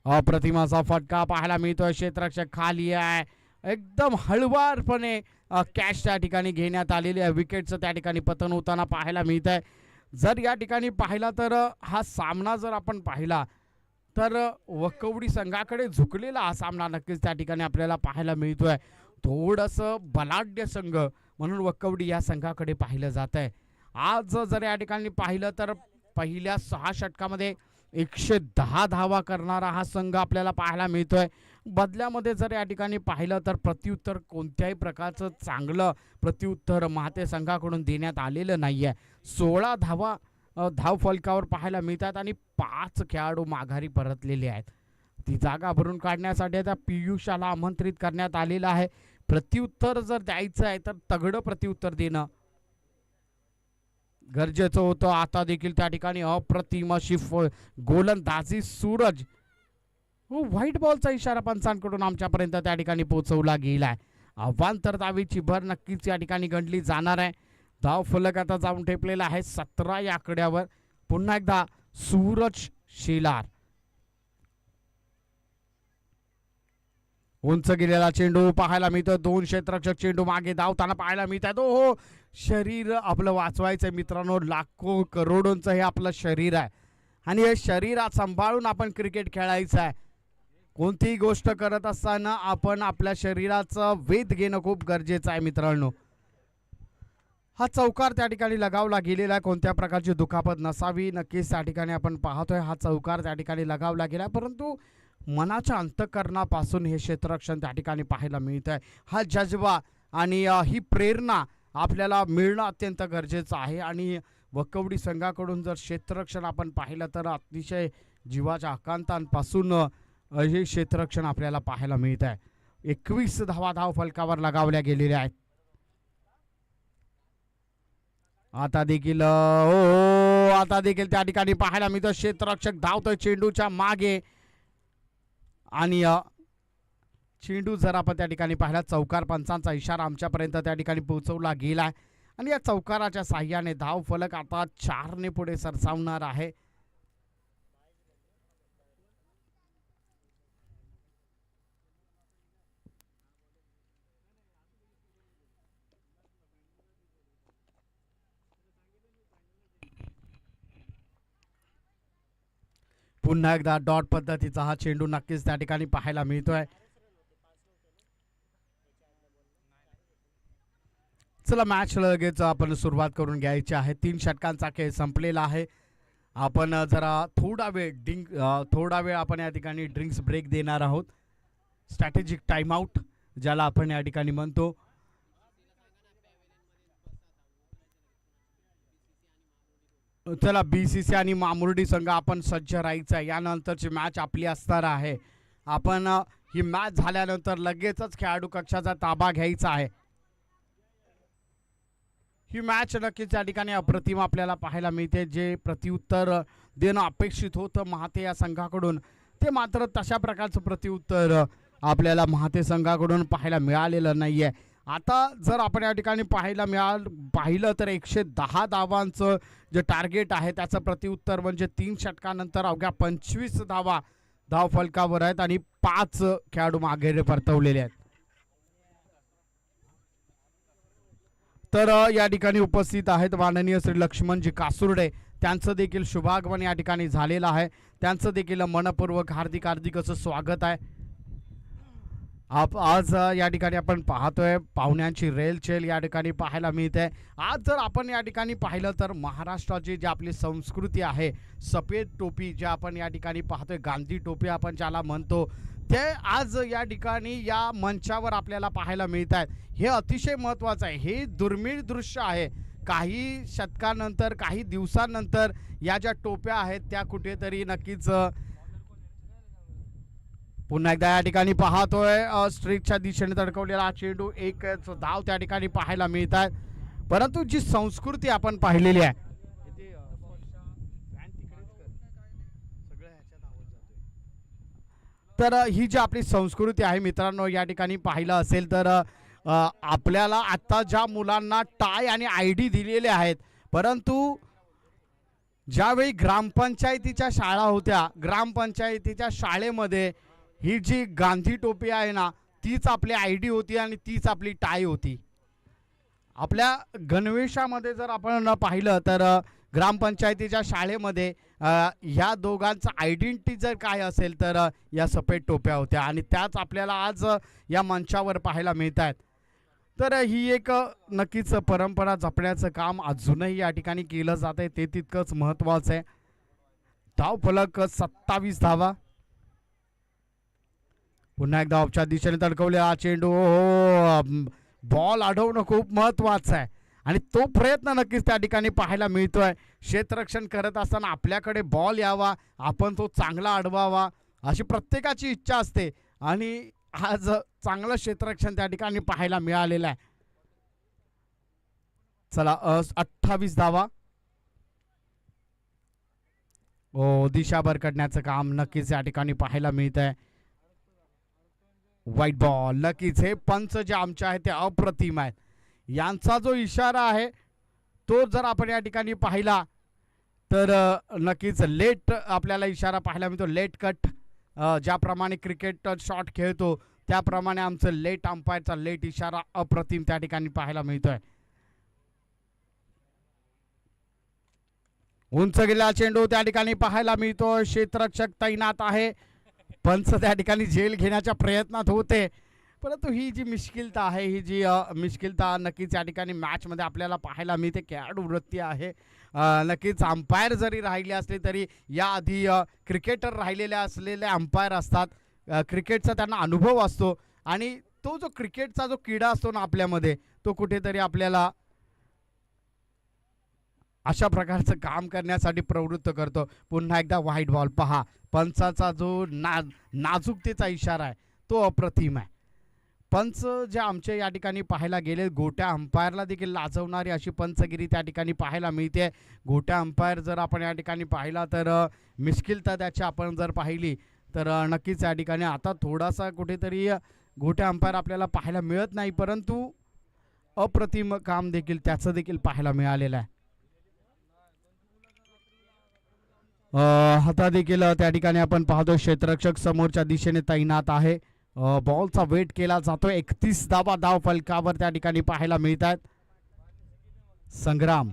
अप्रतिमाचा फटका पाहायला मिळतोय. क्षेत्ररक्षक खाली आहे. एकदम हळवारपणे कॅच त्या ठिकाणी घेण्यात आलेली आहे. विकेटचं त्या ठिकाणी पतन होताना पाहायला मिळत आहे. जर या ठिकाणी पाहिला तर हा सामना जर आपण पाहिला तर वकवडी संघाकडे झुकलेला हा सामना नक्कीच त्या ठिकाणी आपल्याला पाहायला मिळतोय. थोडंसं बलाढ्य संघ म्हणून वकवडी या संघाकडे पाहिलं जात आहे. आज जर या ठिकाणी पाहिलं तर पहिल्या 6 षटकामध्ये 110 धावा करणारा हा संघ आपल्याला पाहायला मिळतोय. बदल्यामध्ये जर या ठिकाणी पाहिलं तर प्रत्युत्तर कोणत्याही प्रकारचं चांगलं प्रत्युत्तर महाते संघाकडून देण्यात आलेलं नाही आहे. 16 धावा धाव फलकावर पाहायला मिळतात आणि 5 खेळाडू माघारी परतलेले आहेत. ती जागा भरून काढण्यासाठी आता पियुषाला आमंत्रित करण्यात आलेलं आहे. प्रत्युत्तर जर द्यायचं आहे तर तगडं प्रत्युत्तर देणं गरजेचं होतं. आता देखील त्या ठिकाणी अप्रतिम अशी गोलंदाजी. सूरज व्हाईट बॉलचा इशारा पंचांकडून आमच्यापर्यंत त्या ठिकाणी पोहोचवला गेलाय. अवांतर धावेची भर नक्कीच या ठिकाणी गणली जाणार आहे. धाव फलक आता जाऊन ठेपलेला आहे 17 या आकड्यावर. पुन्हा एकदा सूरज शेलार. उंच गेलेला चेंडू पाहायला मिळतो. 2 क्षेत्ररक्षक चेंडू मागे धावताना पाहायला मिळतात. हो शरीर आपलं वाचवायचं मित्रांनो. लाखो करोडोंचं हे आपलं शरीर आहे आणि हे शरीरात सांभाळून आपण क्रिकेट खेळायचं आहे. कोणतीही गोष्ट करत असताना आपण आपल्या शरीराचं वेध घेणं खूप गरजेचं आहे मित्रांनो. हा चौकार त्या ठिकाणी लगावला गेलेला आहे. कोणत्या प्रकारची दुखापत नसावी नक्कीच त्या ठिकाणी आपण पाहतोय. हा चौकार त्या ठिकाणी लगावला गेला परंतु मनाच्या अंतःकरणापासून हे क्षेत्ररक्षण त्या ठिकाणी पाहायला मिळत आहे. हा जज्बा आणि ही प्रेरणा आपल्याला मिळणं अत्यंत गरजेचं आहे. आणि वकवडी संघाकडून जर क्षेत्ररक्षण आपण पाहिलं तर अतिशय जीवाच्या आकांतांपासून हे क्षेत्ररक्षण आपल्याला पाहायला मिळत आहे. 21 धावा धाव फलकावर लगावल्या गेलेल्या आहेत. आता देखील आता देखील त्या ठिकाणी पाहायला मिळतं क्षेत्ररक्षक धावतोय चेंडूच्या मागे आणि चेंडू जर आपण त्या ठिकाणी पाहिला चौकार पंचांचा इशारा आमच्यापर्यंत त्या ठिकाणी पोहोचवला गेला आणि या चौकाराच्या साह्याने धाव फलक आता 4ने पुढे सरसावणार आहे. पुन्हा एकदा डॉट पद्धतीचा हा चेंडू नक्कीच त्या ठिकाणी पाहायला मिळतोय. चला मॅच लगेच आपण सुरुवात करून घ्यायची आहे. 3 षटकांचा खेळ संपलेला आहे. आपण जरा थोडा वेळ आपण या ठिकाणी ड्रिंक्स ब्रेक देणार आहोत. स्ट्रॅटेजिक टाइम आउट ज्याला आपण या ठिकाणी म्हणतो. चला BCC आणि मामुर्डी संघ आपण सज्ज राहायचं आहे. यानंतरची मॅच आपली असणार आहे. आपण ही मॅच झाल्यानंतर लगेचच खेळाडू कक्षाचा ताबा घ्यायचा आहे. ही मॅच नक्कीच या ठिकाणी अप्रतिम आपल्याला पाहायला मिळते. जे प्रत्युत्तर देणं अपेक्षित होतं महाते या संघाकडून, ते मात्र तशा प्रकारचं प्रत्युत्तर आपल्याला महाते संघाकडून पाहायला मिळालेलं नाही आहे. आता जर आपण या ठिकाणी पाहिलं तर 110 धावांचं जे टार्गेट आहे त्याचं प्रत्युत्तर म्हणजे 3 षटकानंतर अवघ्या 25 धावा धाव फलकावर आहेत आणि 5 खेळाडू मागे परतवलेले आहेत. तर या ठिकाणी उपस्थित आहेत माननीय श्री लक्ष्मणजी कासुर्डे. त्यांचं देखील शुभागमन या ठिकाणी झालेलं आहे. त्यांचं देखील मनपूर्वक हार्दिक असं स्वागत आहे. आज या ठिकाणी आपण पाहतोय पाहुण्यांची रेलचेल या ठिकाणी पाहायला मिळते. आज जर आपण या ठिकाणी पाहिलं तर महाराष्ट्राची जी आपली संस्कृती आहे, सफेद टोपी जे आपण या ठिकाणी पाहतोय, गांधी टोपी आपण ज्याला म्हणतो, ते आज या ठिकाणी या मंचावर आपल्याला पाहायला मिळत आहेत. हे अतिशय महत्त्वाचं आहे. हे दुर्मिळ दृश्य आहे. काही शतकानंतर काही दिवसांनंतर या ज्या टोप्या आहेत त्या कुठेतरी नक्कीच पुन्हा एकदा या ठिकाणी पाहतोय स्ट्रीकच्या दिशेने तडकवलेला चेंडू, एक धाव त्या ठिकाणी पाहायला मिळत आहेत. परंतु जी संस्कृती आपण पाहिलेली आहे, तर ही जी आपली संस्कृती आहे मित्रांनो, या ठिकाणी पाहिलं असेल तर आपल्याला आता ज्या मुलांना टाय आणि ID दिलेले आहेत, परंतु ज्यावेळी ग्रामपंचायतीच्या शाळा होत्या, ग्रामपंचायतीच्या शाळेमध्ये ही जी गांधी टोपी आहे ना, तीच आपली ID होती आणि तीच आपली टाय होती. आपल्या गणवेशामध्ये जर आपण पाहिलं तर ग्रामपंचायतीच्या शाळेमध्ये ह्या दोघांचं आयडेंटिटी जर काय असेल तर या सफेद टोप्या होत्या आणि त्याच आपल्याला आज या मंचावर पाहायला मिळत आहेत. तर ही एक नक्कीच परंपरा जपण्याचं काम अजूनही या ठिकाणी केलं जात आहे, ते तितकंच महत्त्वाचं आहे. धाव फलक 27 धावा. पुन्हा एकदा ऑफच्या दिशेने तडकवलेला चेंडू, बॉल अडवणं खूप महत्त्वाचं आहे आणि तो प्रयत्न नक्कीच त्या ठिकाणी पाहायला मिळतोय. क्षेत्ररक्षण करत असताना आपल्याकडे बॉल यावा, आपण तो चांगला अडवावा अशी प्रत्येकाची इच्छा असते आणि आज चांगलं क्षेत्ररक्षण त्या ठिकाणी पाहायला मिळालेलं आहे. चला 28 धावा. दिशा भरकटण्याचं काम नक्कीच या ठिकाणी पाहायला मिळत आहे. White ball. नक्कीच हे पंच जे आमचे आहेत ते अप्रतिम आहेत. यांचा जो इशारा आहे तो जर आपण या ठिकाणी पाहिला तर नक्कीच लेट आपल्याला इशारा पाहायला मिळतो. लेट कट, ज्याप्रमाणे क्रिकेट शॉट खेळतो त्याप्रमाणे आमचं लेट अंपायरचा लेट इशारा अप्रतिम त्या ठिकाणी पाहायला मिळतोय. उंच गेलेला चेंडू त्या ठिकाणी पाहायला मिळतो. क्षेत्ररक्षक तैनात आहे. पंच त्या ठिकाणी झेल घेण्याच्या प्रयत्नात होते, परंतु ही जी मिश्किलता आहे, ही जी मिश्किलता नक्कीच या ठिकाणी मॅचमध्ये आपल्याला पाहायला मिळते. खेळाडू वृत्ती आहे. नक्कीच अंपायर जरी राहिले असले तरी याआधी क्रिकेटर राहिलेले असलेले अंपायर असतात. क्रिकेटचा त्यांना अनुभव असतो आणि तो जो क्रिकेटचा जो किडा असतो ना आपल्यामध्ये, तो कुठेतरी आपल्याला अशा प्रकारचं काम करण्यासाठी प्रवृत्त करतो. पुन्हा एकदा व्हाईट बॉल. पहा, पंचाचा जो नाजूकतेचा इशारा आहे तो अप्रतिम आहे. पंच जे आमचे या ठिकाणी पाहायला गेले, गोट्या अंपायरला देखील लाजवणारी अशी पंचगिरी त्या ठिकाणी पाहायला मिळते. गोट्या अंपायर जर आपण या ठिकाणी पाहिला तर मिश्किलता त्याची आपण जर पाहिली तर नक्कीच या ठिकाणी आता थोडासा कुठेतरी गोट्या अंपायर आपल्याला पाहायला मिळत नाही, परंतु अप्रतिम काम देखील त्याचं देखील पाहायला मिळालेलं आहे. आता देखील त्या ठिकाणी आपण पाहतो क्षेत्ररक्षक समोरच्या दिशेने तैनात आहे. बॉलचा वेट केला जातोय. 31 धावा धाव फलकावर त्या ठिकाणी पाहायला मिळतात. संग्राम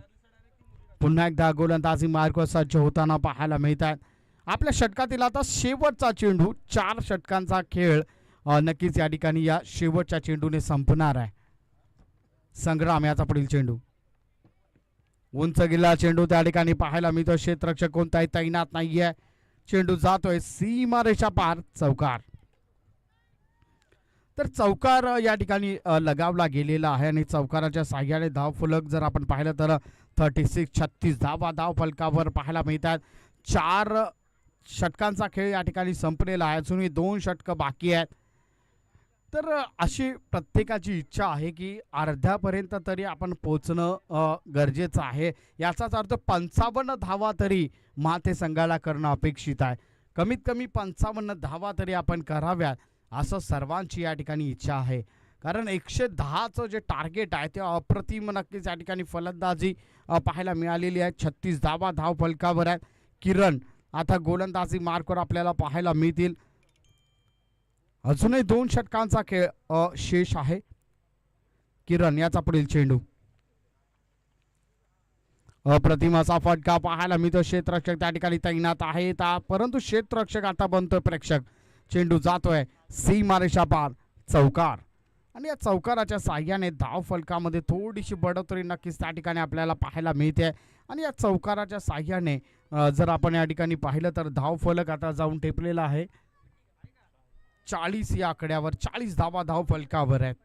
पुन्हा एकदा गोलंदाजी मार्गावर सज्ज होताना पाहायला मिळतात. आपल्या षटकातील आता शेवटचा चेंडू 4 षटकांचा खेळ नक्कीच या ठिकाणी या शेवटच्या चेंडूने संपणार आहे. संग्राम याचा पुढील चेंडू उंच गेला चेंडू त्या ठिकाणी पाहायला मिळतो. क्षेत्ररक्षक कोणताही तैनात नाहीये. चेंडू जातोय सीमारेषा पार चौकार. तर चौकार या ठिकाणी लगावला गेलेला आहे आणि चौकाराच्या साह्याने धाव फलक जर आपण पाहिलं तर 36 धावा धाव फलकावर पाहायला मिळतात. 4 षटकांचा खेळ या ठिकाणी संपलेला आहे. अजूनही 2 षटकं बाकी आहेत. तर अशी प्रत्येकाची इच्छा आहे की अर्ध्यापर्यंत तरी आपण पोचणं गरजेचं आहे. याचाच अर्थ 55 धावा तरी माते संघाला करणं अपेक्षित आहे. कमीत कमी 55 धावा तरी आपण कराव्यात असं सर्वांची या ठिकाणी इच्छा आहे. कारण 110चं जे टार्गेट आहे ते अप्रतिम नक्कीच या ठिकाणी फलंदाजी पाहायला मिळालेली आहे. 36 धावा धाव फलकावर आहेत. किरण आता गोलंदाजी मार्कवर आपल्याला पाहायला मिळतील. अजूनही 2 षटकांचा खेळ शेष आहे. किरण याचा पुढील चेंडू अप्रतिमाचा फटका पाहायला मिळतो. क्षेत्ररक्षक त्या ठिकाणी तैनात आहे परंतु क्षेत्ररक्षक आता बनतोय प्रेक्षक. चेंडू जातोय सीमारेषा पार चौकार आणि या चौकाराच्या साह्याने धाव फलकामध्ये थोडीशी बढोतरी नक्कीच त्या ठिकाणी आपल्याला पाहायला मिळते. आणि या चौकाराच्या साह्याने जर आपण या ठिकाणी पाहिलं तर धाव फलक आता जाऊन टेपलेला आहे 40 या आकड्यावर. 40 धावा धाव फलकावर आहेत.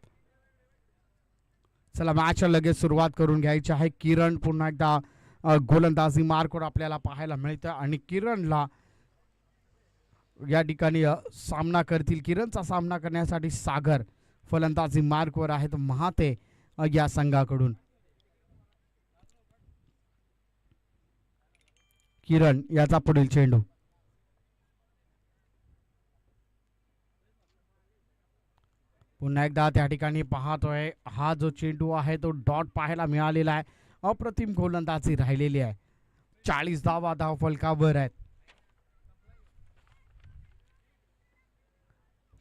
चला मॅच लगेच सुरुवात करून घ्यायची आहे. किरण पुन्हा एकदा गोलंदाजी मार्कवर आपल्याला पाहायला मिळतं आणि किरणला या ठिकाणी सामना करतील. किरणचा सामना करण्यासाठी सागर फलंदाजी मार्कवर आहेत महाते या संघाकडून. किरण याचा पुढील चेंडू पुन्हा एकदा त्या ठिकाणी पाहतोय. हा जो चेंडू आहे तो डॉट पाहायला मिळालेला आहे. अप्रतिम गोलंदाजी राहिलेली आहे. 40 धावा धाव फलकावर आहेत.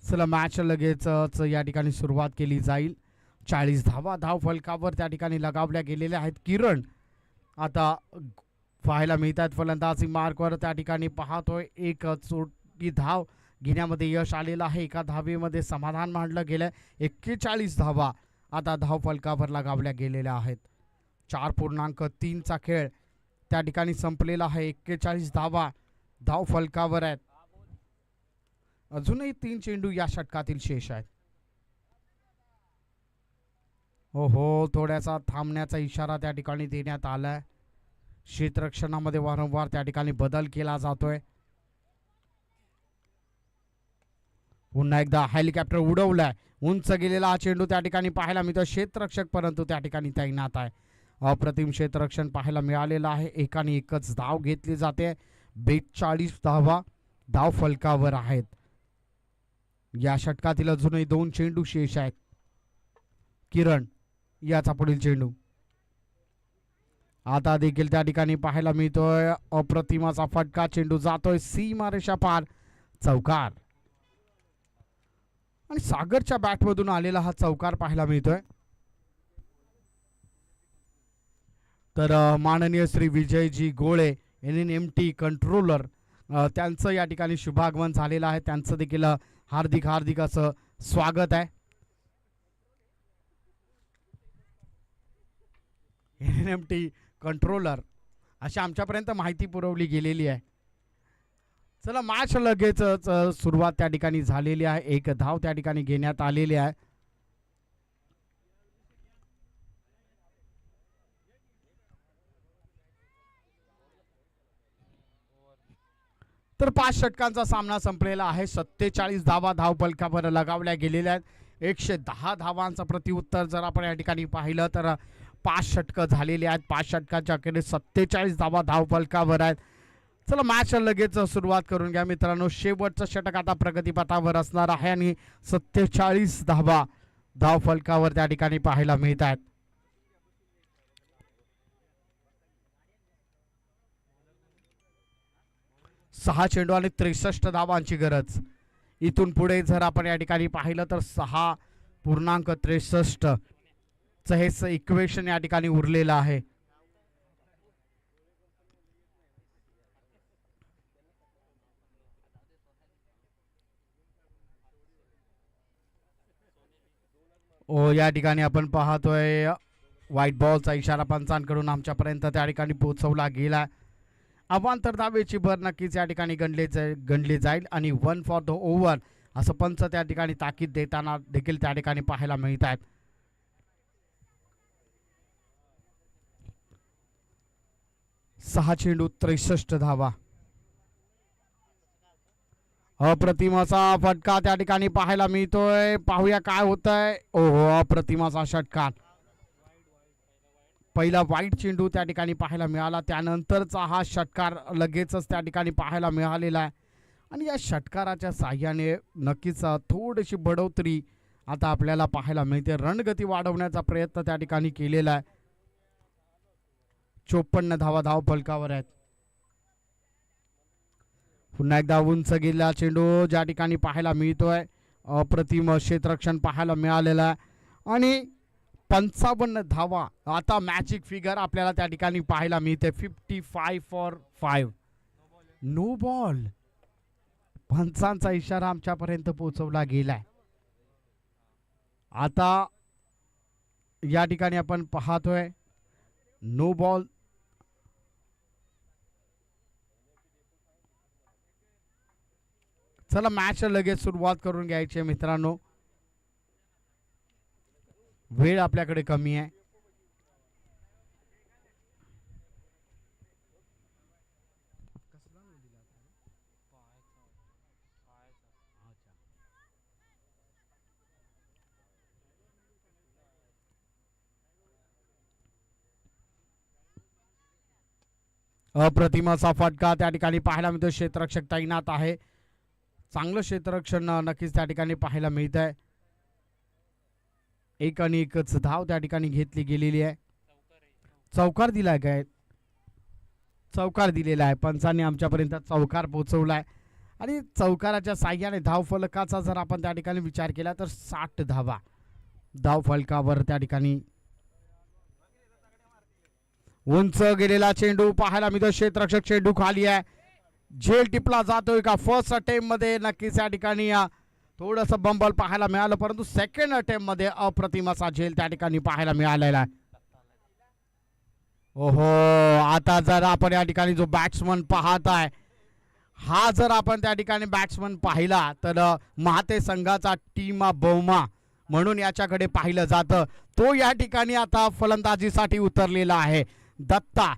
चला मॅच लगेच या ठिकाणी सुरुवात केली जाईल. 40 धावा धाव फलकावर त्या ठिकाणी लगावल्या गेलेल्या आहेत. किरण आता पाहायला मिळतात फलंदाजी मार्कवर. त्या ठिकाणी पाहतोय एक चोटी धाव घेण्यामध्ये यश आलेलं आहे. एका धावेमध्ये समाधान मानलं गेलं. 41 धावा आता धाव फलकावर लगावल्या गेलेल्या आहेत. 4.3चा खेळ त्या ठिकाणी संपलेला आहे. 41 धावा धाव फलकावर आहेत. अजूनही 3 चेंडू या षटकातील शेष आहेत. हो थोड्यासा थांबण्याचा इशारा त्या ठिकाणी देण्यात आलाय. क्षेत्ररक्षणामध्ये वारंवार त्या ठिकाणी बदल केला जातोय. पुन्हा एकदा हेलिकॉप्टर उडवलाय. उंच गेलेला हा चेंडू त्या ठिकाणी पाहायला मिळतो. क्षेत्ररक्षक परंतु त्या ठिकाणी तैनात आहे. अप्रतिम क्षेत्ररक्षण पाहायला मिळालेलं आहे. एकाने एकच धाव घेतली जाते. 42 धावा धाव फलकावर आहेत. या षटकातील अजूनही 2 चेंडू शेष आहेत. किरण याचा पुढील चेंडू आता देखील त्या ठिकाणी पाहायला मिळतोय. अप्रतिमाचा फटका. चेंडू जातोय सीमारेषा पार चौकार आणि सागरच्या बॅटमधून आलेला हा चौकार पाहायला मिळतोय. तर माननीय श्री विजयजी गोळे NNMT कंट्रोलर त्यांचं या ठिकाणी शुभागमन झालेलं आहे. त्यांचं देखील हार्दिक असं स्वागत आहे. NNMT कंट्रोलर अशी आमच्यापर्यंत माहिती पुरवली गेलेली आहे. चला मॅच लगेच सुरुवात त्या ठिकाणी झालेली आहे. 1 धाव त्या ठिकाणी घेण्यात आलेली आहे. तर 5 षटकांचा सामना संपलेला आहे. 47 धावा धाव फलकावर लगावल्या गेलेल्या आहेत. 110 धावांचं प्रत्युत्तर जर आपण या ठिकाणी पाहिलं तर 5 षटकं झालेली आहेत. 5 षटकांच्या अखेरीस 47 धावा धाव फलकावर आहेत. चला मॅच लगेच सुरुवात करून घ्या मित्रांनो. शेवटचं षटक आता प्रगतीपथावर असणार आहे आणि 47 धावा धाव फलकावर त्या ठिकाणी पाहायला मिळत आहेत. सहा चेंडू आणि 63 धावांची गरज. इथून पुढे जर आपण या ठिकाणी पाहिलं तर 6.63 च हे इक्वेशन या ठिकाणी उरलेलं आहे. या ठिकाणी आपण पाहतोय व्हाईट बॉलचा इशारा पंचांकडून आमच्यापर्यंत त्या ठिकाणी पोहोचवला गेला. अवांतर धावेची भर नक्कीच या ठिकाणी गणली जाईल आणि 1 फॉर द ओव्हर असं पंच त्या ठिकाणी ताकीद देताना देखील त्या ठिकाणी पाहायला मिळत आहेत. सहा चेंडू 63 धावा. अप्रतिमाचा फटका त्या ठिकाणी पाहायला मिळतोय. पाहूया काय होतंय. ओहो, अप्रतिमाचा षटकार. पहिला वाईट चेंडू त्या ठिकाणी पाहायला मिळाला, त्यानंतरचा हा षटकार लगेचच त्या ठिकाणी पाहायला मिळालेला आहे. आणि या षटकाराच्या साह्याने नक्कीच थोडीशी बढोतरी आता आपल्याला पाहायला मिळते. रणगती वाढवण्याचा प्रयत्न त्या ठिकाणी केलेला आहे. 54 धावा धाव फलकावर आहेत. पुन्हा एकदा उंच गेलेला चेंडू ज्या ठिकाणी पाहायला मिळतोय. अप्रतिम क्षेत्ररक्षण पाहायला मिळालेलं आहे आणि 55 धावा आता मॅजिक फिगर आपल्याला त्या ठिकाणी पाहायला मिळते. 55 फॉर 5. No ball. पंचांचा इशारा आमच्यापर्यंत पोहोचवला गेलाय. आता या ठिकाणी आपण पाहतोय नो बॉल. चला मॅच लगेच सुरुवात करून घ्यायची मित्रांनो. वेळ आपल्याकडे कमी आहे. अप्रतिमाचा फटका त्या ठिकाणी पाहायला मिळतो. क्षेत्ररक्षक तैनात आहे. चांगलं क्षेत्ररक्षण नक्कीच त्या ठिकाणी पाहायला मिळत आहे. एक आणि एकच धाव त्या ठिकाणी घेतली गेलेली आहे. चौकार दिलाय काय? चौकार दिलेला आहे. पंचांनी आमच्यापर्यंत चौकार पोहोचवलाय आणि चौकाराच्या साह्याने धाव फलकाचा जर आपण त्या ठिकाणी विचार केला तर 60 धावा धाव फलकावर त्या ठिकाणी. उंच गेलेला चेंडू पाहायला मिळतो. क्षेत्ररक्षक चेंडू खाली आहे. झेल टिपला जातोय का? फर्स्ट अटेम्प्ट मध्ये नक्कीच या ठिकाणी थोडस बंबल पाहायला मिळालं, परंतु सेकंड अटेम्प्ट मध्ये अप्रतिमाचा झेल त्या ठिकाणी पाहायला मिळालेला आहे. ओहो, आता जर आपण या ठिकाणी जो बॅट्समन पाहत आहे, हा जर आपण त्या ठिकाणी बॅट्समन पाहिला तर महाते संघाचा टीमा बौमा म्हणून याच्याकडे पाहिलं जातं. तो या ठिकाणी आता फलंदाजीसाठी उतरलेला आहे. दत्ता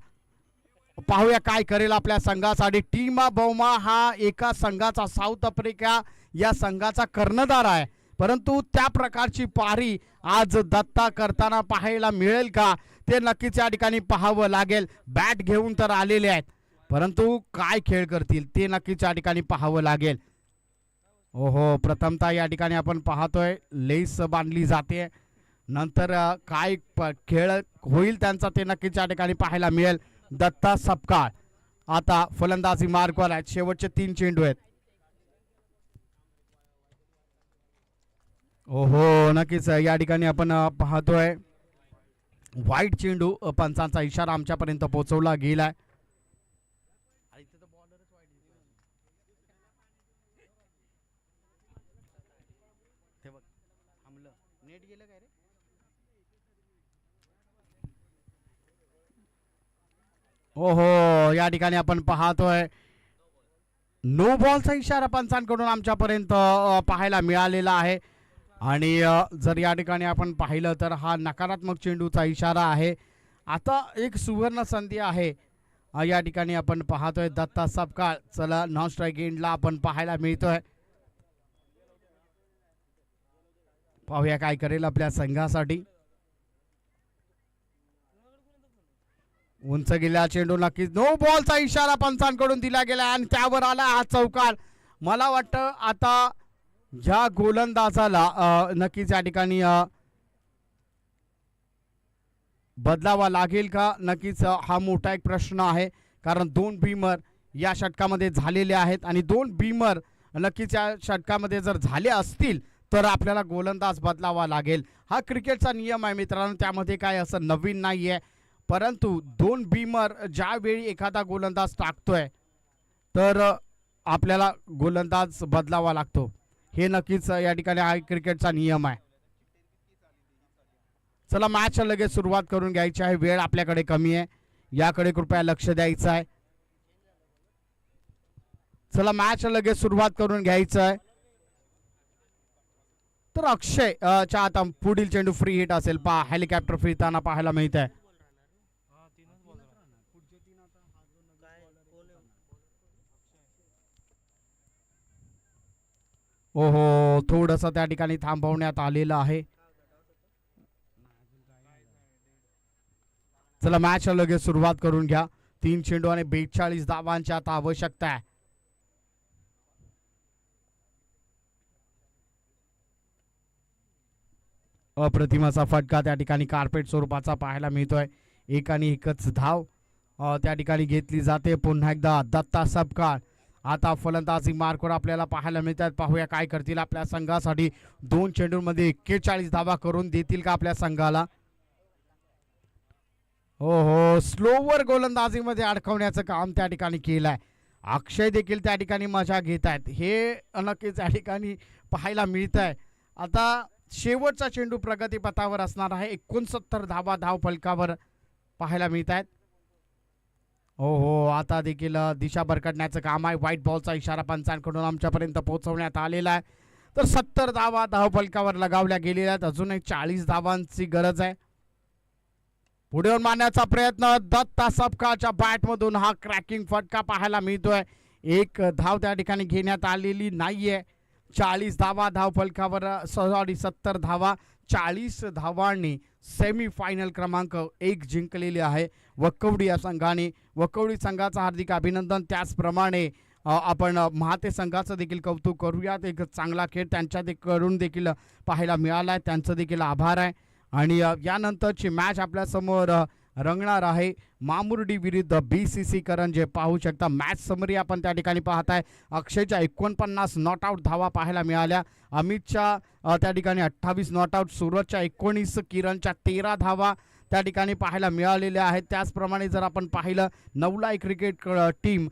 पाहूया काय करेल आपल्या संघासाठी. टीमा बौमा हा एका संघाचा साऊथ आफ्रिका या संघाचा कर्णधार आहे, परंतु त्या प्रकारची पारी आज दत्ता करताना पाहायला मिळेल का ते नक्कीच या ठिकाणी पाहावं लागेल. बॅट घेऊन तर आलेले आहेत, परंतु काय खेळ करतील ते नक्कीच या ठिकाणी पाहावं लागेल. ओहो, प्रथमतः या ठिकाणी आपण पाहतोय लेस बांधली जाते. नंतर काय खेळ होईल त्यांचा ते नक्कीच या ठिकाणी पाहायला मिळेल. दत्ता सपकाळ आता फलंदाजी मार्कवर आहेत. शेवटचे 3 चेंडू आहेत. ओहो, नक्कीच या ठिकाणी आपण पाहतोय वाईट चेंडू. पंचांचा इशारा आमच्यापर्यंत पोहोचवला गेलाय. ओहो, या ठिकाणी आपण पाहतोय नो बॉलचा इशारा पंचांकडून आमच्यापर्यंत पाहायला मिळालेला आहे. आणि जर या ठिकाणी आपण पाहिलं तर हा नकारात्मक चेंडूचा इशारा आहे. आता एक सुवर्ण संधी आहे. या ठिकाणी आपण पाहतोय दत्ता सपकाळ. चला नॉन स्ट्राईक एंडला आपण पाहायला मिळतोय. पाहूया काय करेल आपल्या संघासाठी. उंच गेला चेंडू नक्कीच नो बॉलचा इशारा पंचांकडून दिला गेला आणि त्यावर आला हा चौकार. मला वाटतं आता ज्या गोलंदाजाला नक्कीच या ठिकाणी बदलावा लागेल का, नक्कीच हा मोठा एक प्रश्न आहे. कारण 2 बीमर या षटकामध्ये झालेले आहेत आणि 2 बीमर नक्कीच या षटकामध्ये जर झाले असतील तर आपल्याला गोलंदाज बदलावा लागेल. हा क्रिकेटचा नियम आहे मित्रांनो, त्यामध्ये काय असं नवीन नाही आहे. परंतु 2 बीमर ज्यावेळी एखादा गोलंदाज टाकतोय तर आपल्याला गोलंदाज बदलावा लागतो. हे नक्कीच या ठिकाणी हा क्रिकेटचा नियम आहे. चला मॅच लगेच सुरुवात करून घ्यायची आहे. वेळ आपल्याकडे कमी आहे, याकडे कृपया लक्ष द्यायचं आहे. चला मॅच लगेच सुरुवात करून घ्यायचं आहे. तर अक्षय च्या आता पुढील चेंडू फ्री हिट असेल. पहा हेलिकॉप्टर फिरताना पाहायला मिळत आहे. ओहो, थोडंसं त्या ठिकाणी थांबवण्यात आलेलं आहे. चला मॅच लगेच सुरुवात करून घ्या. 3 चेंडू आणि 42 धावांची आता आवश्यकता आहे. अप्रतिमाचा फटका त्या ठिकाणी कार्पेट स्वरूपाचा पाहायला मिळतोय. एक आणि एकच धाव त्या ठिकाणी घेतली जाते. पुन्हा एकदा दत्ता सपकाळ आता फलंदाजी मार्कवर आपल्याला पाहायला मिळतात. पाहूया काय करतील आपल्या संघासाठी. 2 चेंडूंमध्ये 41 धावा करून देतील का आपल्या संघाला. हो, स्लोवर गोलंदाजीमध्ये अडकवण्याचं काम त्या ठिकाणी केलंय. अक्षय देखील त्या ठिकाणी मजा घेत आहेत. हे नक्कीच त्या ठिकाणी पाहायला मिळत आहे. आता शेवटचा चेंडू प्रगतीपथावर असणार आहे. 69 धावा धाव फलकावर पाहायला मिळत आहेत. हो, आता देखील दिशा भरकटण्याचं काम आहे. व्हाईट बॉलचा इशारा पंचांकडून आमच्यापर्यंत पोहोचवण्यात आलेला आहे. तर 70 धावा धाव फलकावर लगावल्या गेलेल्या आहेत. अजूनही 40 धावांची गरज आहे. पुढे येऊन मारण्याचा प्रयत्न. दत्ता सपकाळच्या बॅटमधून हा क्रॅकिंग फटका पाहायला मिळतोय. 1 धाव त्या ठिकाणी घेण्यात आलेली नाहीये. 40 धावा धाव फलकावर 70 धावा 40 धावांनी सेमी फायनल क्रमांक 1 जिंकलेली आहे वकवडी या संघाने. वकवडी संघाचं हार्दिक अभिनंदन. त्याचप्रमाणे आपण महाते संघाचं देखील कौतुक करूयात. एक चांगला खेळ त्यांच्याकडून देखील पाहायला मिळाला आहे. त्यांचं देखील आभार आहे. आणि यानंतरची मॅच आपल्यासमोर रंगणार आहे मामुर्डी विरुद्ध BCC करंजे. पाहू शकता मॅच समरी आपण त्या ठिकाणी पाहताय. अक्षयच्या 49 नॉट आऊट धावा पाहायला मिळाल्या. अमितच्या त्या ठिकाणी 28 नॉट आऊट. सूरजच्या 19, किरणच्या 13 धावा त्या ठिकाणी पाहायला मिळालेल्या आहेत. त्याचप्रमाणे जर आपण पाहिलं नवलाई क्रिकेट टीम